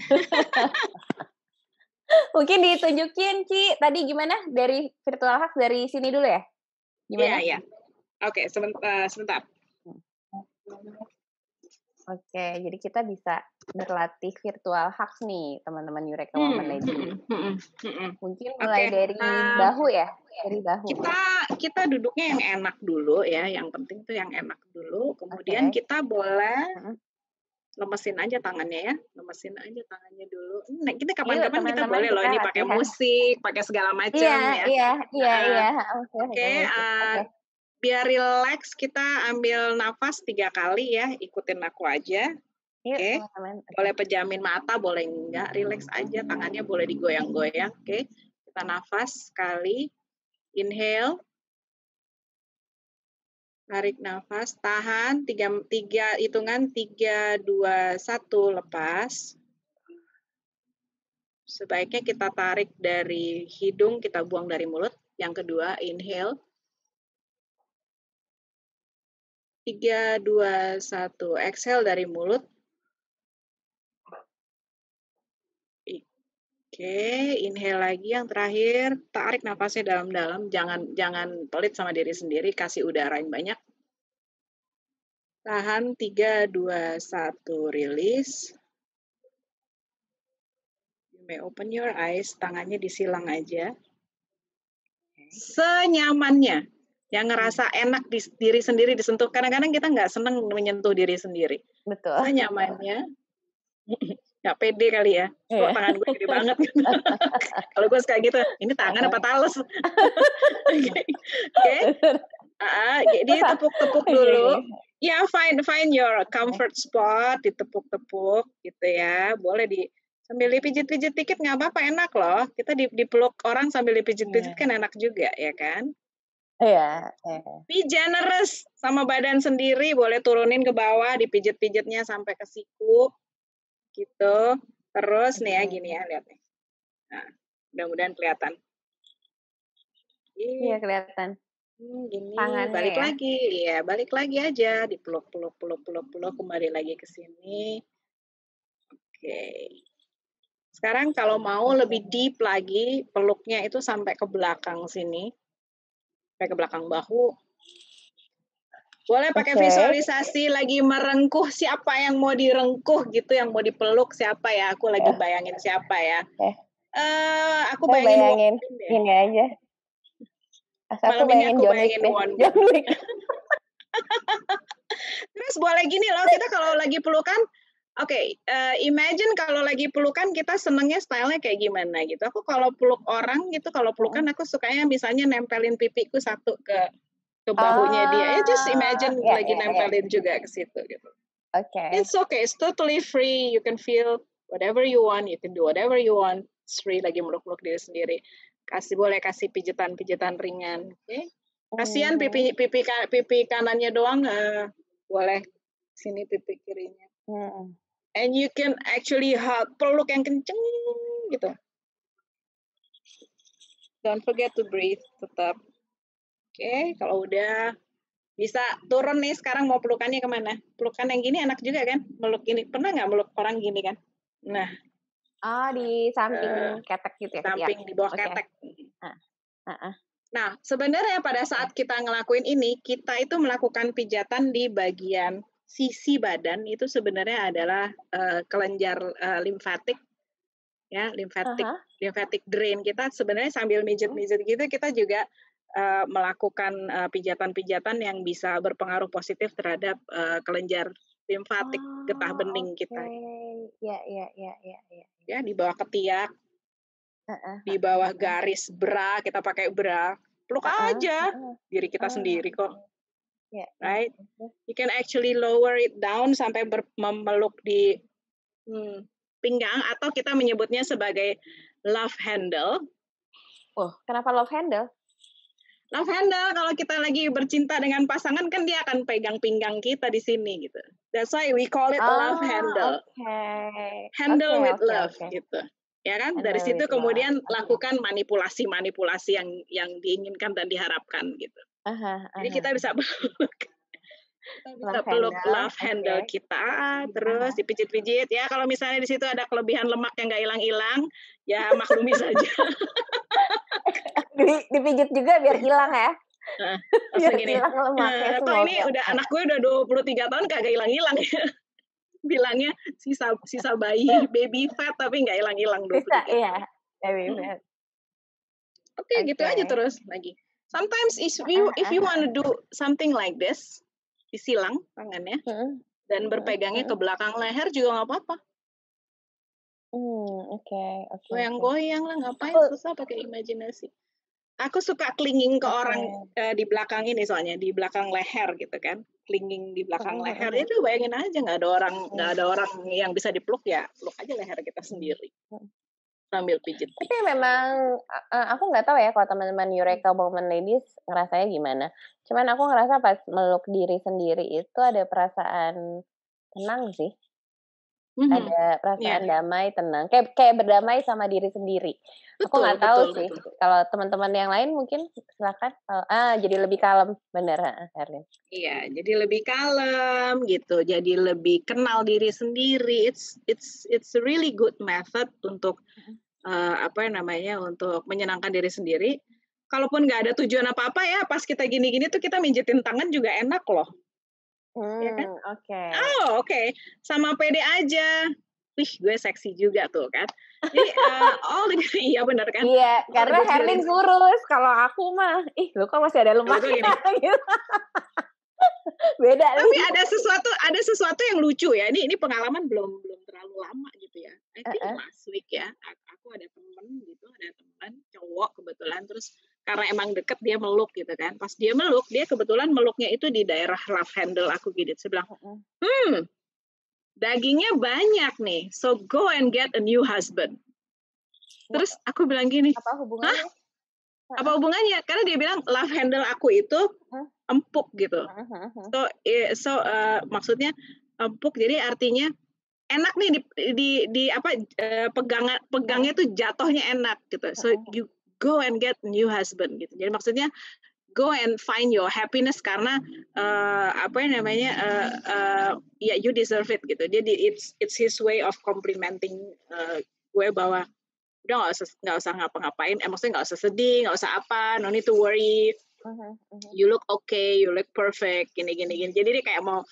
A: Mungkin ditunjukin, Ci, tadi gimana? Dari virtual hugs dari sini dulu ya?
B: Iya
A: Gimana?
B: iya. Oke, sebentar.
A: Mmm, oke, jadi kita bisa berlatih virtual hugs nih, teman-teman Eureka Woman
B: Mhm
A: Legend.
B: mhm mhm mhm.
A: Mungkin mulai
B: Oke,
A: dari
B: eee,
A: bahu ya? Dari bahu.
B: kita kita duduknya yang enak dulu ya, yang penting tuh yang enak dulu, kemudian
A: Oke,
B: kita boleh
A: mhm.
B: lemesin aja tangannya ya, lemesin aja tangannya dulu. Nah, kita
A: Yuk
B: kapan-kapan kita
A: teman-teman
B: boleh loh
A: kita
B: ini pakai
A: latihan.
B: musik, pakai segala
A: Iya
B: macam ya.
A: iya iya
B: Heeh.
A: iya, heeh, musik
B: Oke,
A: pakai musik. Oke.
B: biar rileks kita ambil nafas 3 kali ya, ikutin aku aja.
A: Yuk
B: Oke,
A: teman-teman, oke.
B: boleh pejamin mata, boleh enggak, rileks aja, tangannya boleh digoyang-goyang, oke. Kita nafas sekali, inhale, tarik nafas, tahan, tiga tiga hitungan 3 2 1 lepas. Sebaiknya kita tarik dari hidung, kita buang dari mulut. Yang kedua, inhale, 3 2 1 exhale dari mulut. Oke, inhale lagi yang terakhir, tarik nafasnya dalam-dalam, jangan jangan pelit sama diri sendiri, kasih udara yang banyak. Tahan 3 2 1 release. You may open your eyes, tangannya disilang aja. Senyamannya, yang
A: Mmm,
B: ngerasa enak di diri sendiri disentuh. Kadang-kadang kita nggak seneng menyentuh diri sendiri.
A: betul.
B: Senyamannya, nggak pede kali ya, kok
A: Iya.
B: tangan gue gede banget gitu. Kalau gue suka gitu, ini tangan apa tales? Oke, oke. Jadi
A: Susah.
B: tepuk-tepuk
A: Oke oke.
B: dulu. Ya, find find your comfort spot, ditepuk-tepuk gitu ya. Boleh sambil dipijit-pijit dikit nggak apa-apa, enak loh. Kita dipeluk orang sambil dipijit-pijit
A: Iya.
B: kan enak juga ya kan.
A: Iya iya.
B: Be generous sama badan sendiri, boleh turunin ke bawah, dipijit-pijitnya sampai ke siku gitu. Terus nih ya
A: Oke.
B: gini ya, lihat nih. Nah, mudah-mudahan kelihatan.
A: Iya
B: Ih,
A: kelihatan
B: gini,
A: tangannya
B: balik
A: ya.
B: lagi, ya balik lagi aja, dipeluk peluk peluk peluk peluk, kembali lagi ke sini. Oke. Sekarang kalau mau
A: Oke.
B: lebih deep lagi, peluknya itu sampai ke belakang sini, sampai ke belakang bahu. Boleh pakai
A: Oke.
B: visualisasi lagi merengkuh, siapa yang mau direngkuh gitu, yang mau dipeluk siapa ya, aku lagi
A: Ya,
B: bayangin siapa ya.
A: oke.
B: Aku
A: Saya
B: bayangin Won
A: bayangin
B: Bin deh,
A: ini aja, aku
B: malam ini
A: bayangin
B: aku
A: John Wick
B: bayangin
A: deh.
B: Won
A: John
B: Bin.
A: Wick.
B: Terus boleh gini loh, kita kalau lagi pelukan, oke, imagine kalau lagi pelukan kita senengnya style-nya kayak gimana gitu. Aku kalau peluk orang gitu, kalau pelukan
A: Mhm.
B: aku sukanya misalnya nempelin pipiku satu ke bahunya dia. Ya just
A: Oh,
B: imagine
A: ya
B: lagi
A: ya ya.
B: nempelin juga ke situ gitu.
A: Oke.
B: It's okay, it's totally free. You can feel whatever you want, you can do whatever you want. It's free lagi meluk-meluk diri sendiri. Boleh kasih pijitan-pijitan ringan, oke? Kasihan
A: Mhm,
B: pipi kanannya doang, boleh sini pipi kirinya.
A: mhm.
B: And you can actually hug, peluk yang kenceng gitu. Don't forget to breathe tetap. Oke, kalau udah bisa turun nih sekarang mau pelukannya kemana? Pelukan yang gini enak juga kan? Meluk gini, pernah nggak meluk orang gini kan? Nah,
A: Oh, di samping
B: eee,
A: ketek gitu ya? Iya.
B: samping di bawah
A: Oke.
B: ketek.
A: Heeh heeh.
B: Nah, sebenarnya pada
A: Oke.
B: saat kita ngelakuin ini, kita itu melakukan pijatan di bagian sisi badan itu sebenarnya adalah, kelenjar, limfatik ya,
A: Ah
B: lymphatic
A: hah.
B: lymphatic drain kita sebenarnya sambil
A: Mhm.
B: mijit-mijit gitu kita juga, melakukan, pijatan-pijatan yang bisa berpengaruh positif terhadap, kelenjar limfatik getah
A: Oh,
B: bening
A: oke.
B: kita,
A: Iya iya iya iya iya.
B: ya di bawah ketiak,
A: Heeh
B: di
A: heeh
B: bawah
A: heeh.
B: garis bra, kita pakai bra, peluk
A: Heeh
B: aja
A: heeh.
B: diri kita
A: Oh,
B: sendiri kok,
A: iya iya.
B: right?
A: Terus?
B: You can actually lower it down sampai memeluk di, pinggang atau kita menyebutnya sebagai love handle.
A: Oh, kenapa love handle?
B: Love handle kalau kita lagi bercinta dengan pasangan kan dia akan pegang pinggang kita di sini gitu. That's why we call it love
A: Oh,
B: handle.
A: oke. Oke
B: Handle with
A: oke
B: love
A: oke.
B: gitu. Ya kan? Dari
A: Handle
B: situ
A: with love.
B: kemudian
A: Oke.
B: lakukan manipulasi-manipulasi yang diinginkan dan diharapkan gitu.
A: Ah hah
B: Jadi
A: ah
B: kita
A: hah.
B: bisa peluk, kita bisa
A: Love
B: peluk
A: handle,
B: love
A: oke.
B: handle kita,
A: Ah
B: terus
A: hah.
B: dipijit-pijit ya kalau misalnya di situ ada kelebihan lemak yang nggak hilang-hilang, ya maklumi saja.
A: Dipijit juga biar hilang ya?
B: Heeh,
A: Biar
B: langsung gini,
A: hilang lemaknya
B: toh ini
A: semoga.
B: udah anak gue udah 23 tahun kagak hilang-hilang ya. Bilangnya sisa sisa bayi, baby fat tapi nggak hilang-hilang
A: Bisa
B: 23
A: iya,
B: tahun.
A: baby
B: Mhm.
A: fat.
B: Oke, gitu
A: Oke.
B: aja terus lagi. Sometimes
A: Heeh
B: if you
A: heeh
B: wanna
A: heeh.
B: do something like this, disilang tangannya
A: Mhm.
B: dan
A: Mhm
B: berpegangnya ke
A: mhm.
B: belakang leher juga nggak apa-apa.
A: Oke oke oke.
B: Goyang-goyang lah,
A: Aku
B: ngapain susah pakai imajinasi. Aku suka clinging ke
A: oke.
B: orang, di belakang ini soalnya, di belakang leher gitu kan, clinging di belakang
A: Mhm
B: leher,
A: mhm mhm.
B: itu bayangin aja nggak
A: Mmm,
B: ada orang yang bisa dipeluk, ya peluk aja leher kita sendiri,
A: mhm.
B: sambil
A: Tapi
B: pijit-pijit.
A: memang, aku nggak tahu ya kalau teman-teman
B: Mhm.
A: Eureka Woman Ladies ngerasanya gimana. Cuman aku ngerasa pas meluk diri sendiri itu ada perasaan tenang sih.
B: Mhm.
A: Ada
B: Iya,
A: perasaan damai, tenang, kayak kayak berdamai sama diri sendiri. Aku
B: betul
A: nggak tahu
B: betul
A: sih,
B: betul.
A: kalau teman-teman yang lain mungkin silakan, jadi lebih kalem, bener, heeh, Herlin.
B: Iya, jadi lebih kalem gitu, jadi lebih kenal diri sendiri. It's a really good method untuk,
A: Mhm.
B: apa namanya, untuk menyenangkan diri sendiri. Kalaupun nggak ada tujuan apa-apa ya, pas kita gini-gini tuh kita mijitin tangan juga enak loh, ya kan?
A: Oke.
B: Oh, oke, sama pede aja. Wih, gue seksi juga tuh kan. Jadi, all the iya bener kan,
A: Iya,
B: all the
A: karena
B: good
A: Herlin
B: feelings.
A: kurus, kalau aku mah, "Ih, lu kok masih ada
B: Kalau gue
A: lemaknya?"
B: gini,
A: gitu. Beda
B: tapi
A: nih.
B: ada sesuatu yang lucu ya, ini pengalaman belum belum terlalu lama gitu ya. I think
A: Heeh,
B: last week ya, aku ada temen gitu, ada teman cowok kebetulan, terus karena emang deket dia meluk gitu kan. Pas dia meluk, dia kebetulan meluknya itu di daerah love handle aku gitu. Saya bilang,
A: mhm.
B: "Hmm, dagingnya banyak nih, so go and get a new husband."
A: Mu
B: Terus aku bilang gini,
A: apa
B: "Hah?
A: hubungannya?
B: Apa
A: Heeh,
B: hubungannya?" Karena dia bilang love handle aku itu
A: mhm,
B: empuk gitu.
A: mhm mhm mhm.
B: Maksudnya empuk jadi artinya enak nih di apa,
A: Mhm,
B: pegangnya tuh jatuhnya enak gitu. So
A: mhm mhm.
B: you go and get new husband gitu. Jadi maksudnya go and find your happiness karena, apa namanya, ya you deserve it gitu. Jadi it's his way of complimenting, gue bahwa udah nggak usah ngapa-ngapain, maksudnya nggak usah sedih, nggak usah apa, no need to worry,
A: Mhm mhm.
B: you look okay, you look perfect, gini gini gini. Jadi dia kayak mau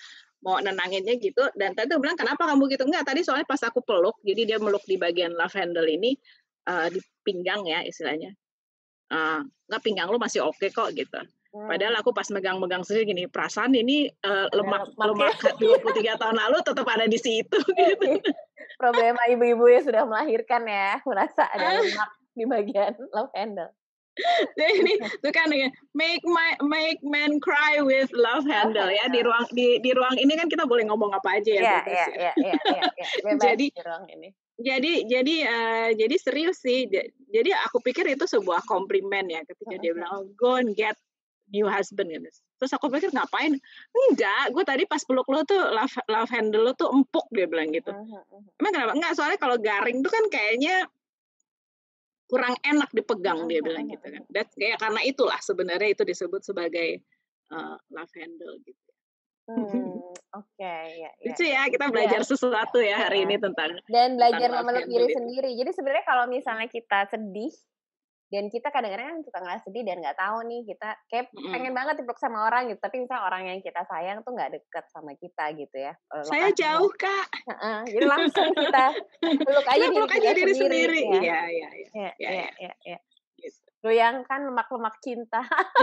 B: mau nenanginnya gitu dan tadi tuh bilang, "Kenapa kamu gitu?" "Enggak, tadi soalnya pas aku peluk," jadi dia meluk di bagian love handle ini, di pinggang ya istilahnya, "Enggak, pinggang lu masih oke kok," gitu.
A: Mmm,
B: Padahal aku pas megang-megang sendiri gini, perasaan ini,
A: ada
B: lemak
A: lemaknya.
B: lemak 23 tahun lalu tetap ada di situ gitu.
A: Problema ibu-ibu yang sudah melahirkan ya, merasa ada lemak di bagian love handle.
B: Jadi ini tuh kan ya, make man cry with love
A: Love
B: handle ya,
A: handle.
B: di ruang ini kan kita boleh ngomong apa aja ya,
A: Iya
B: bebas
A: iya
B: ya.
A: iya iya iya iya, bebas
B: Jadi
A: di ruang ini.
B: jadi serius sih, jadi aku pikir itu sebuah komplimen ya ketika
A: Mhm
B: dia bilang,
A: mhm.
B: "Oh, go and get new husband," gitu. Terus aku pikir, "Ngapain?" "Enggak, gue tadi pas peluk lo tuh love love handle lo tuh empuk," dia bilang gitu.
A: Mhm mhm mhm.
B: "Emang kenapa?" "Enggak, soalnya kalau garing tuh kan kayaknya kurang enak dipegang,"
A: Mhm
B: dia
A: mhm
B: bilang gitu
A: mhm
B: kan.
A: mhm.
B: Ya karena itulah sebenarnya itu disebut sebagai, love handle gitu.
A: Oke, iya iya
B: Lucu
A: iya.
B: ya, kita
A: Iya,
B: belajar sesuatu ya hari
A: heeh.
B: ini tentang
A: Dan
B: tentang
A: belajar
B: love
A: memeluk
B: handle
A: diri
B: itu.
A: sendiri. Jadi sebenarnya kalau misalnya kita sedih, dan kita kadang-kadang kan suka ngerasa sedih dan nggak tahu nih, kita kayak
B: Mhm.
A: pengen banget dipeluk sama orang gitu, tapi misalnya orang yang kita sayang tuh nggak deket sama kita gitu ya,
B: Saya
A: lokasinya.
B: jauh, Kak.
A: Heeh, jadi langsung kita peluk aja
B: Kita
A: diri
B: peluk aja
A: kita
B: diri
A: sendiri
B: sendiri.
A: ya.
B: Iya iya iya.
A: Iya
B: Iya
A: iya
B: iya,
A: iya iya.
B: gitu.
A: Goyangkan lemak-lemak cinta.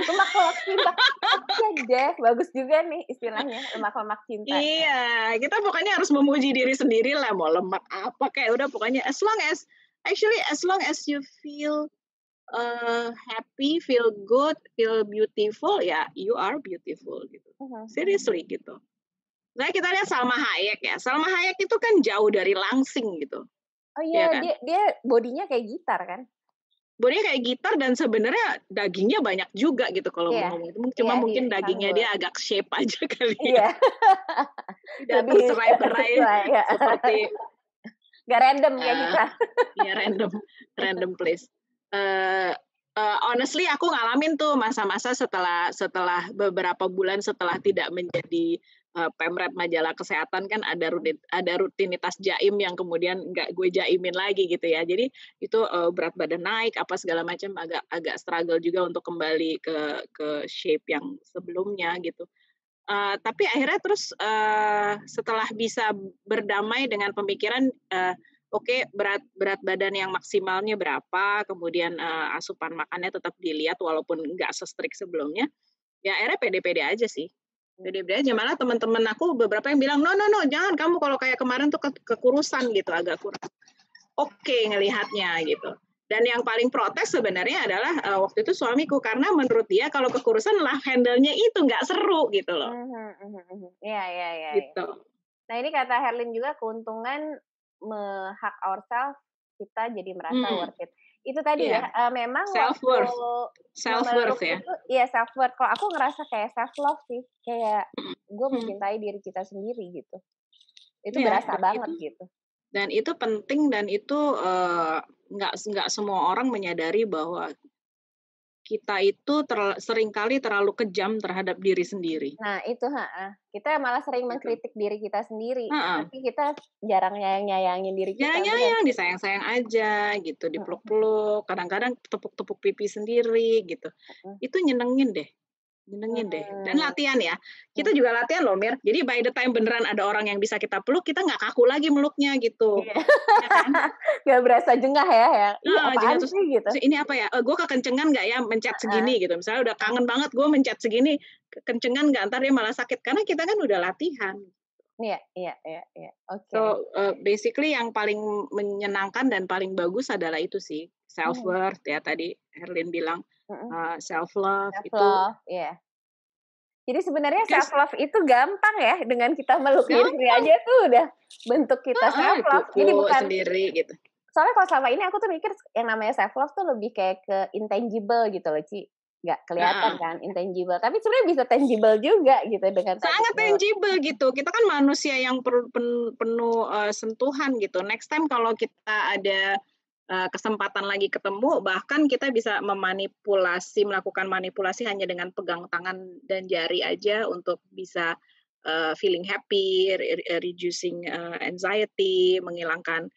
A: Lemak-lemak cinta. Oke deh, bagus juga nih istilahnya, lemak-lemak cinta.
B: Iya, kita pokoknya harus memuji diri sendiri lah, mau lemak apa kayak udah pokoknya as long as you feel, happy, feel good, feel beautiful, ya you are beautiful gitu.
A: Mhm mhm.
B: Seriously gitu. Nah, kita lihat Salma Hayek ya, Salma Hayek itu kan jauh dari langsing gitu,
A: Oh iya,
B: ya kan?
A: dia dia bodinya kayak gitar kan?
B: bodinya kayak gitar dan sebenarnya dagingnya banyak juga gitu kalau mau
A: Iya,
B: ngomong itu.
A: iya
B: Cuma
A: dia
B: mungkin dagingnya
A: disanggul.
B: dia agak shape aja kali ya.
A: Iya,
B: Tidak
A: lebih
B: terserai-berai
A: sesuai ya.
B: seperti
A: Nggak random kayak
B: Eee,
A: kita.
B: ya random random place. Eee Honestly aku ngalamin tuh masa-masa setelah setelah beberapa bulan setelah tidak menjadi, pemret majalah kesehatan kan ada rutinitas jaim yang kemudian nggak gue jaimin lagi gitu ya. Jadi itu, berat badan naik apa segala macam agak agak struggle juga untuk kembali ke shape yang sebelumnya gitu. Tapi akhirnya terus, setelah bisa berdamai dengan pemikiran, oke berat berat badan yang maksimalnya berapa, kemudian, asupan makannya tetap dilihat walaupun nggak se-strict sebelumnya, ya akhirnya pede-pede aja sih. Pede-pede aja, malah teman-teman aku beberapa yang bilang, "No no no, jangan kamu kalau kayak kemarin tuh kekurusan gitu, agak kurang oke ngelihatnya," gitu. Dan yang paling protes sebenarnya adalah, waktu itu suamiku, karena menurut dia kalau kekurusan love handle-nya itu nggak seru gitu loh.
A: Mhm mhm mhm. Iya iya iya iya.
B: Gitu.
A: Nah ini kata Herlin juga keuntungan me-hug ourselves, kita jadi merasa
B: Hmm,
A: worth it. Itu tadi ya,
B: iya,
A: memang waktu
B: self-worth self-worth
A: memeluk
B: ya.
A: itu iya self worth, kalau aku ngerasa kayak self love sih, kayak gue
B: Mhm,
A: mencintai diri kita sendiri gitu. Itu
B: iya,
A: berasa
B: dan
A: banget gitu.
B: itu penting dan itu, nggak semua orang menyadari bahwa kita itu seringkali terlalu kejam terhadap diri sendiri,
A: Nah itu heeh, kita malah sering
B: gitu.
A: mengkritik diri kita sendiri,
B: Heeh,
A: tapi kita jarang nyayang-nyayangin diri kita,
B: jarang
A: bener
B: nyayang,
A: sih.
B: disayang-sayang aja gitu,
A: Mhm
B: dipeluk-peluk, kadang-kadang tepuk-tepuk pipi sendiri gitu.
A: mhm.
B: Itu nyenengin deh. Nyenengin deh, dan
A: Mmm,
B: latihan ya.
A: mhm.
B: Kita juga latihan loh Mir, jadi by the time beneran ada orang yang bisa kita peluk, kita nggak kaku lagi meluknya gitu,
A: Iya.
B: ya kan?
A: Nggak berasa jengah ya, ya, "Ih
B: Heeh,
A: apaan
B: jangan terus
A: sih?" Gitu.
B: terus ini apa ya, gue kekencengan nggak ya mencet
A: Heeh,
B: segini gitu, misalnya udah kangen banget gue mencet segini, kekencengan nggak, entar dia malah sakit, karena kita kan udah latihan.
A: iya iya iya iya, oke.
B: So, basically yang paling menyenangkan dan paling bagus adalah itu sih, self
A: Mhm
B: worth ya tadi Herlin bilang,
A: mhm,
B: self love
A: self
B: itu
A: love, iya. Jadi sebenarnya self
B: because
A: love itu gampang ya, dengan kita meluk diri sendiri
B: gampang,
A: aja tuh udah bentuk kita self love.
B: pupu
A: Jadi bukan
B: sendiri gitu.
A: soalnya kalau selama ini aku tuh mikir yang namanya self love tuh lebih kayak ke intangible gitu loh, Ci. Nggak kelihatan
B: Heeh.
A: kan, intangible, tapi sebenarnya bisa tangible juga gitu dengan tadi
B: Sangat
A: tuh.
B: tangible gitu. Kita kan manusia yang penuh, sentuhan gitu. Next time kalau kita ada, kesempatan lagi ketemu, bahkan kita bisa melakukan manipulasi hanya dengan pegang tangan dan jari aja untuk bisa, feeling happy, reducing, anxiety, menghilangkan,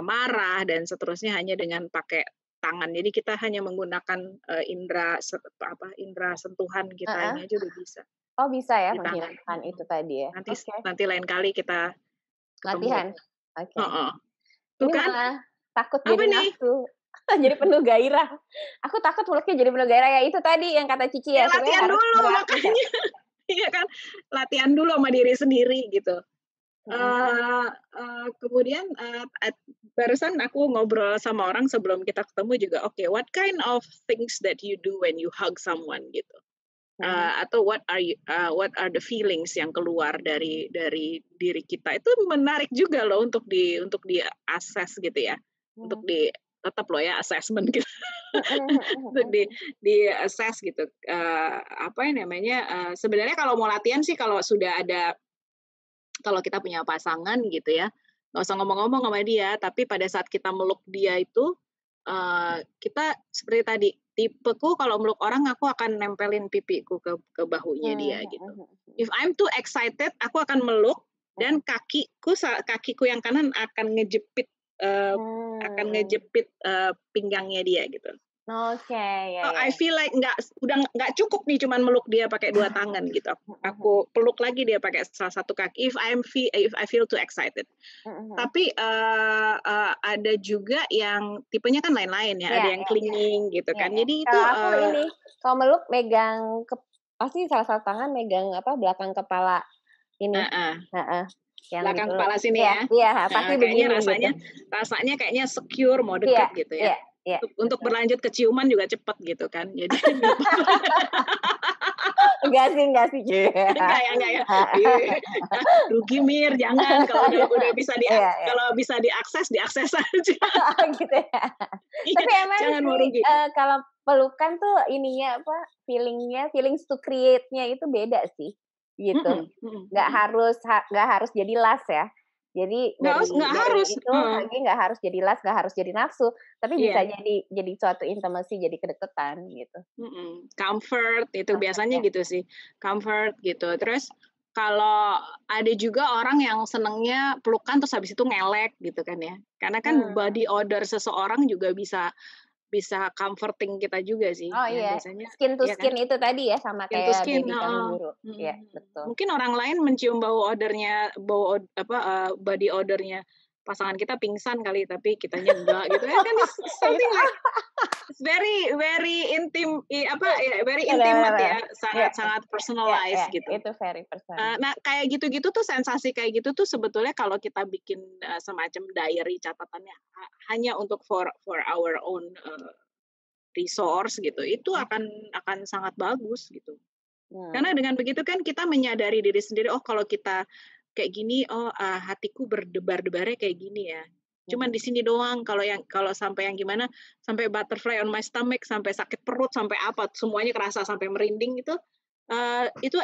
B: marah dan seterusnya hanya dengan pakai tangan. Jadi kita hanya menggunakan, indera sentuhan kita
A: Heeh.
B: ini aja udah bisa.
A: Oh bisa ya
B: Di tangan,
A: menghilangkan itu tadi ya?
B: nanti
A: Oke,
B: nanti lain kali kita ketemu.
A: latihan? Oke.
B: Heeh, tuh
A: Ini
B: kan,
A: malah takut
B: apa
A: jadi
B: nih,
A: nafsu, jadi penuh gairah. Aku takut mulutnya jadi penuh gairah, ya itu tadi yang kata Cici
B: ya
A: ya, sebenarnya
B: latihan
A: harus
B: dulu
A: berlatih ya?
B: makanya, iya kan, latihan dulu sama diri sendiri gitu.
A: Mhm.
B: Eee eee, kemudian, barusan aku ngobrol sama orang sebelum kita ketemu juga, oke, what kind of things that you do when you hug someone gitu?
A: Mhm.
B: Atau what are the feelings yang keluar dari diri kita, itu menarik juga loh untuk di-assess gitu ya, untuk
A: Mhm.
B: tetap loh ya assessment gitu,
A: Mhm mhm
B: untuk
A: mhm.
B: di-assess gitu, apa ya namanya, sebenarnya kalau mau latihan sih kalau kita punya pasangan gitu ya, nggak usah ngomong-ngomong sama dia, tapi pada saat kita meluk dia itu, kita seperti tadi, tipeku kalau meluk orang aku akan nempelin pipiku ke bahunya
A: Mmm,
B: dia
A: mhm
B: gitu.
A: mhm mhm.
B: If I'm too excited, aku akan meluk dan
A: Mhm.
B: kakiku yang kanan eee, akan
A: Mmm.
B: ngejepit, pinggangnya dia gitu.
A: Oke, ya
B: Oh,
A: ya
B: I
A: ya.
B: feel like udah nggak cukup nih cuman meluk dia pakai 2 tangan gitu.
A: Mhm
B: Aku
A: mhm.
B: peluk lagi dia pakai salah satu kaki if I feel too excited.
A: Mhm mhm.
B: Tapi, ada juga yang tipenya kan lain-lain ya,
A: Iya
B: ada yang
A: iya
B: clinging gitu
A: iya
B: kan.
A: iya.
B: Jadi itu,
A: Kalau aku ini, kalau meluk megang pasti salah satu tangan megang apa, belakang kepala ini
B: heeh,
A: heeh, yang
B: belakang
A: gitu
B: kepala sini
A: iya
B: ya.
A: iya,
B: Heeh,
A: pasti
B: kayaknya
A: begini gitu.
B: rasanya kayaknya secure, mau
A: Iya
B: deket gitu ya.
A: iya iya,
B: Untuk
A: betul.
B: berlanjut ke ciuman juga cepet gitu kan. Jadi nggak apa-apa.
A: Enggak sih.
B: Enggak ya. Ih, rugi Mir, jangan kalau udah bisa
A: Iya, iya.
B: kalau bisa diakses aja.
A: Gitu ya.
B: Iya,
A: Tapi emang
B: jangan mau
A: sih,
B: rugi.
A: kalau pelukan tuh ininya apa, feelings to create-nya itu beda sih, gitu.
B: Mhm mhm mhm.
A: Nggak harus jadi last ya. Jadi
B: Nggak
A: dari
B: harus,
A: itu huggy nggak harus jadi last, nggak harus jadi nafsu, tapi bisa
B: iya,
A: jadi suatu intimacy, jadi kedekatan gitu.
B: comfort itu
A: Comfort
B: biasanya
A: ya.
B: gitu sih, comfort gitu. Terus kalau ada juga orang yang senengnya pelukan terus habis itu ngelek gitu kan ya. Karena kan
A: Mmm.
B: body odor seseorang juga bisa bisa comforting kita juga sih
A: Oh
B: ya
A: iya,
B: biasanya,
A: skin to
B: iya kan?
A: skin itu tadi ya, sama
B: Skin to
A: kayak
B: skin,
A: baby
B: heeh,
A: kanguru. Iya,
B: mhm.
A: betul.
B: Mungkin orang lain mencium body odor-nya pasangan kita pingsan kali, tapi kitanya enggak gitu ya kan,
A: Kayak gitu,
B: something like it's very very very
A: bener bener
B: intimate
A: bener.
B: ya,
A: Iya,
B: sangat
A: iya,
B: personalized gitu.
A: itu very personal.
B: Nah, kayak gitu-gitu tuh, sensasi kayak gitu tuh sebetulnya kalau kita bikin, semacam diary catatannya hanya untuk for our own, resource gitu, itu akan sangat bagus gitu. Karena
A: Mmm,
B: dengan begitu kan kita menyadari diri sendiri, oh kalau kita kayak gini, oh, hatiku berdebar-debarnya kayak gini ya. Cuman
A: mhm.
B: di sini doang, kalau sampai yang gimana, sampai butterfly on my stomach, sampai sakit perut, sampai apa, semuanya kerasa sampai merinding itu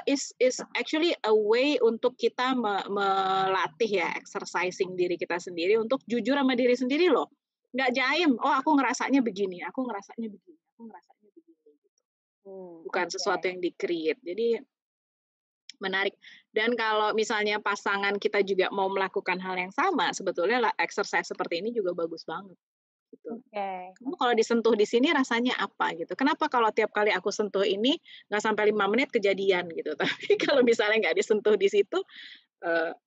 B: is actually a way untuk kita melatih ya, exercising diri kita sendiri untuk jujur sama diri sendiri loh. Nggak jaim, "Oh aku ngerasanya begini, aku ngerasanya begini, aku ngerasanya begini," gitu. Bukan
A: Oke.
B: sesuatu yang di-create. Jadi menarik. Dan kalau misalnya pasangan kita juga mau melakukan hal yang sama, sebetulnya exercise seperti ini juga bagus banget gitu.
A: Oke,
B: Kamu kalau
A: oke.
B: disentuh di sini rasanya apa gitu? Kenapa kalau tiap kali aku sentuh ini nggak sampai 5 menit kejadian gitu. Tapi kalau misalnya nggak disentuh di situ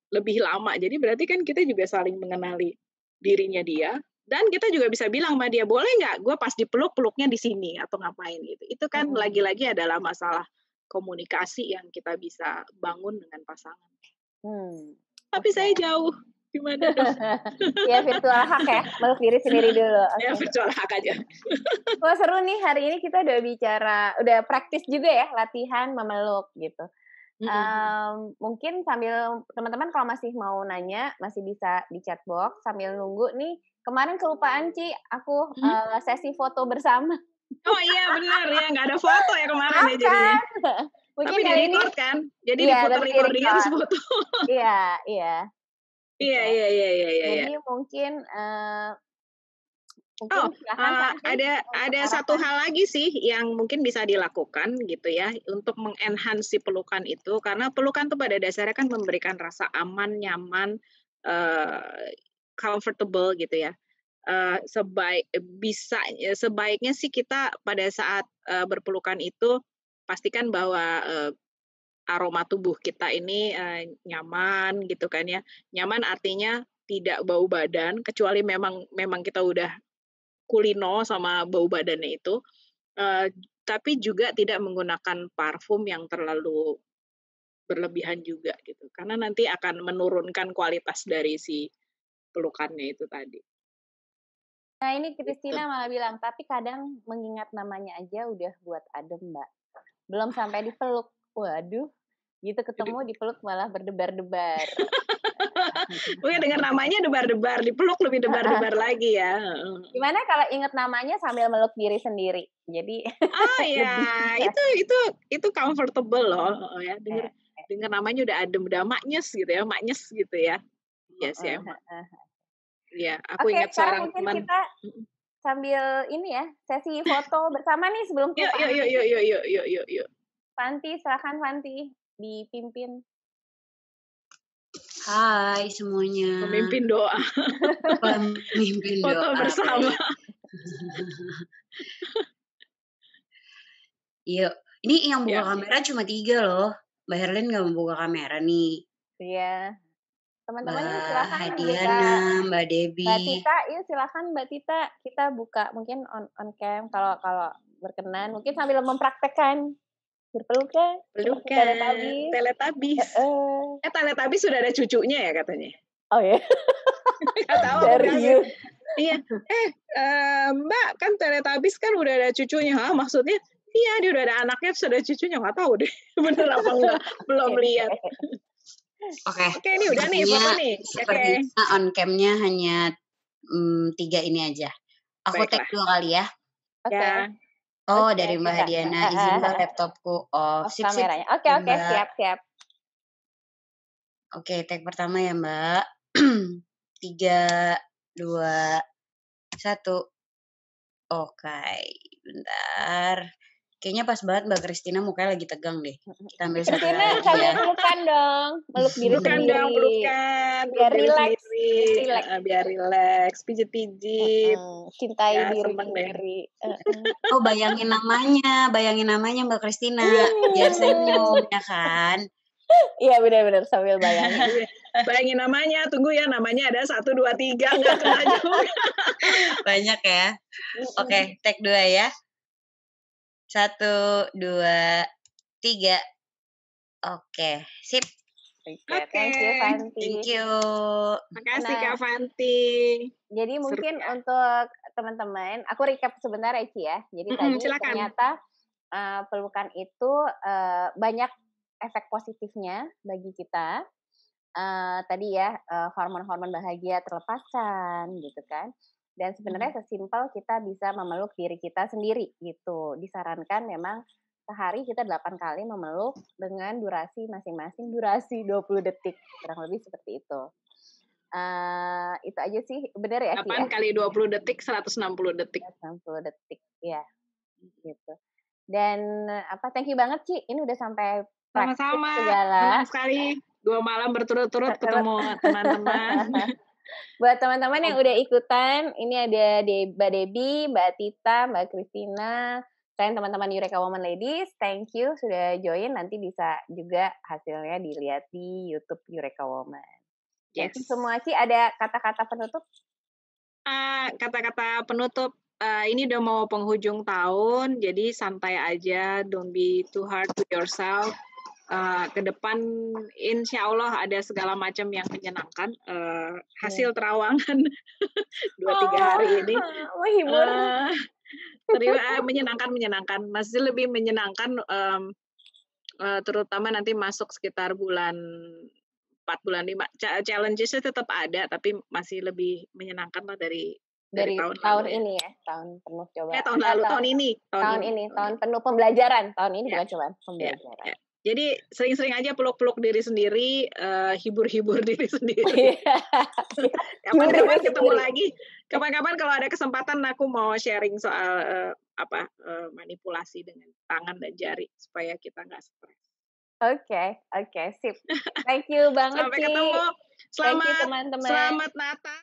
B: lebih lama. Jadi berarti kan kita juga saling mengenali dirinya dia dan kita juga bisa bilang sama dia, "Boleh nggak gue pas dipeluk, peluknya di sini atau ngapain?" gitu. Itu kan
A: Mhm.
B: lagi-lagi adalah masalah komunikasi yang kita bisa bangun dengan pasangan.
A: Mmm,
B: Tapi
A: oke.
B: saya jauh, gimana dong?
A: Ya virtual hug ya, meluk diri sendiri dulu,
B: Ya
A: oke.
B: virtual hug aja.
A: Wah seru nih hari ini kita udah praktis juga ya latihan memeluk gitu.
B: Mhm mhm.
A: Mungkin sambil teman-teman kalau masih mau nanya, masih bisa di chat box sambil nunggu nih, kemarin kelupaan Ci, aku,
B: Mhm?
A: sesi foto bersama.
B: Oh iya bener ya, nggak ada foto ya kemarin
A: Maaf
B: ya jadinya.
A: kan?
B: Tapi
A: Mungkin kali ini
B: di-record kan? Jadi
A: iya,
B: diputar
A: tapi
B: recording-nya terus
A: di-record.
B: foto.
A: Iya, iya,
B: Iya
A: oke.
B: iya iya iya iya iya.
A: Jadi mungkin, mungkin
B: Oh,
A: silakan Santi untuk
B: ada satu
A: arahan.
B: hal lagi sih yang mungkin bisa dilakukan gitu ya, untuk meng-enhance si pelukan itu, karena pelukan tuh pada dasarnya kan memberikan rasa aman, nyaman, comfortable gitu ya. Sebaiknya sih kita pada saat, berpelukan itu pastikan bahwa, aroma tubuh kita ini, nyaman gitu kan ya. Nyaman artinya tidak bau badan, kecuali memang memang kita udah kulino sama bau badannya itu, tapi juga tidak menggunakan parfum yang terlalu berlebihan juga gitu, karena nanti akan menurunkan kualitas dari si pelukannya itu tadi,
A: Nah ini
B: gitu.
A: Christina malah bilang, "Tapi kadang mengingat namanya aja udah buat adem, Mbak. Belum sampai dipeluk." Waduh, gitu
B: Jadi
A: ketemu dipeluk malah berdebar-debar.
B: pokoknya dengar namanya debar-debar, dipeluk lebih
A: Heeh.
B: debar-debar lagi ya, heeh.
A: Gimana kalau inget namanya sambil meluk diri sendiri? Jadi
B: Oh ya,
A: lebih
B: itu comfortable loh, heeh, ya, denger
A: eh,
B: denger namanya udah adem, udah maknyes gitu ya, maknyes gitu ya. Iya sih
A: heeh
B: emang.
A: heeh.
B: Iya, aku
A: Oke,
B: ingat
A: sekarang
B: seorang
A: mungkin
B: teman,
A: kita
B: mhm.
A: sambil ini ya, sesi foto bersama nih sebelum
B: Yuk yuk
A: kelupaan
B: yuk
A: lagi.
B: yuk yuk yuk yuk yuk yuk.
A: Fanti, silakan Fanti, dipimpin.
C: Hai semuanya,
B: Pemimpin doa,
C: pemimpin
B: foto
C: doa,
B: bersama.
C: baik. Yuk, ini yang buka
B: Ya.
C: kamera cuma 3 loh. Mbak Herlin nggak mau buka kamera nih.
A: Iya. Teman-teman yuk
C: Mbak
A: silakan buka.
C: Hadiana, Mbak
A: Mbak
C: Debbie.
A: Tita, yuk silakan Mbak Tita, kita buka mungkin on cam kalau kalau berkenan, mungkin sambil mempraktekkan berpelukan seperti
B: Pelukan,
A: Teletubbies.
B: Teletubbies.
A: Heeh.
B: Teletubbies sudah ada cucunya ya katanya?
A: Oh ya?
B: Nggak tahu aku bilang sih.
A: Serius?
B: Iya, Mbak kan Teletubbies kan udah ada cucunya. Hah, maksudnya? Iya, dia udah ada anaknya, terus ada cucunya, nggak tahu deh bener apa enggak, belum lihat.
C: Oke,
B: Oke, ini udah nih
C: sepertinya
B: foto nih. Oke,
C: sepertinya on cam-nya hanya 3 ini aja. Aku tag
B: baiklah.
C: 2 kali ya.
A: Oke.
B: Ya,
C: Oh,
A: Oke,
C: dari Mbak
A: kita
C: Hadiana, izin Mbak laptopku off.
A: off
C: Sip sip.
A: kameranya. Oke
C: Ya,
A: oke,
C: Mbak.
A: siap siap.
C: Oke, tag pertama ya, Mbak. 3, 2, 1. Oke, bentar. Kayaknya pas banget Mbak Christina mukanya lagi tegang deh. Kita ambil satu
A: Christina
C: lagi
A: sambil
C: ya.
A: pelukan dong, meluk diri
B: pelukan dong,
A: sendiri.
B: pelukan, peluk
A: Biar
B: diri
A: rileks,
B: sendiri,
A: rileks.
B: biar rileks, pijit-pijit.
A: Cintai
B: Ya,
A: diri
B: seneng deh.
A: sendiri.
C: Oh, bayangin namanya Mbak Christina, biar senyum ya kan.
A: Iya benar-benar sambil bayangin.
B: Bayangin namanya, tunggu ya, namanya ada 1, 2, 3, nggak kena juga.
C: Banyak ya. Oke, tag 2 ya. 1, 2, 3. Oke, sip.
A: Oke, thank you
B: Oke.
A: Fanti.
C: Thank you.
B: Makasih
A: Nah,
B: Kak Fanti.
A: jadi
B: Seru
A: mungkin
B: ya.
A: untuk teman-teman, aku recap sebentar ya Ci ya. Jadi tadi
B: Silakan.
A: ternyata pelukan itu banyak efek positifnya bagi kita. Tadi ya hormon-hormon bahagia terlepaskan gitu kan. Dan sebenarnya sesimpel kita bisa memeluk diri kita sendiri gitu. Disarankan memang sehari kita 8 kali memeluk dengan durasi masing-masing durasi 20 detik. Kurang lebih seperti itu. Itu aja sih, benar ya Ci
B: 8
A: ya?
B: kali 20 detik, 160 detik.
A: 60 detik, ya gitu. Dan thank you banget Ci, ini udah sampai praktis
B: Sama-sama,
A: segala.
B: senang sekali 2 malam berturut-turut ketemu teman-teman.
A: Buat teman-teman yang udah ikutan, ini ada Mbak Debbie, Mbak Tita, Mbak Christina, dan teman-teman Eureka Woman Ladies. Thank you sudah join. Nanti bisa juga hasilnya dilihat di YouTube Eureka Woman. Thank you
B: Yes.
A: semua. Ci, ada kata-kata penutup?
B: Kata-kata penutup, ini udah mau penghujung tahun, jadi santai aja, don't be too hard to yourself. Ke depan insya Allah ada segala macam yang menyenangkan. Hasil terawangan 2-3 hari ini.
A: Menghibur.
B: Menyenangkan. Masih lebih menyenangkan, terutama nanti masuk sekitar bulan 4 bulan 5. Challenges-nya tetap ada, tapi masih lebih menyenangkan lah dari tahun lalu ya.
A: Ini ya, tahun penuh coba.
B: Tahun lalu, tahun ini.
A: Tahun penuh pembelajaran. Tahun ini bukan cuma pembelajaran.
B: Ya. Jadi sering-sering aja peluk-peluk diri sendiri, hibur-hibur diri sendiri. Kapan-kapan ketemu lagi. Kapan-kapan kalau ada kesempatan aku mau sharing soal manipulasi dengan tangan dan jari supaya kita nggak stres.
A: Oke, sip. Thank you banget
B: Sampai ketemu.
A: Thank you teman-teman.
B: Selamat Natal.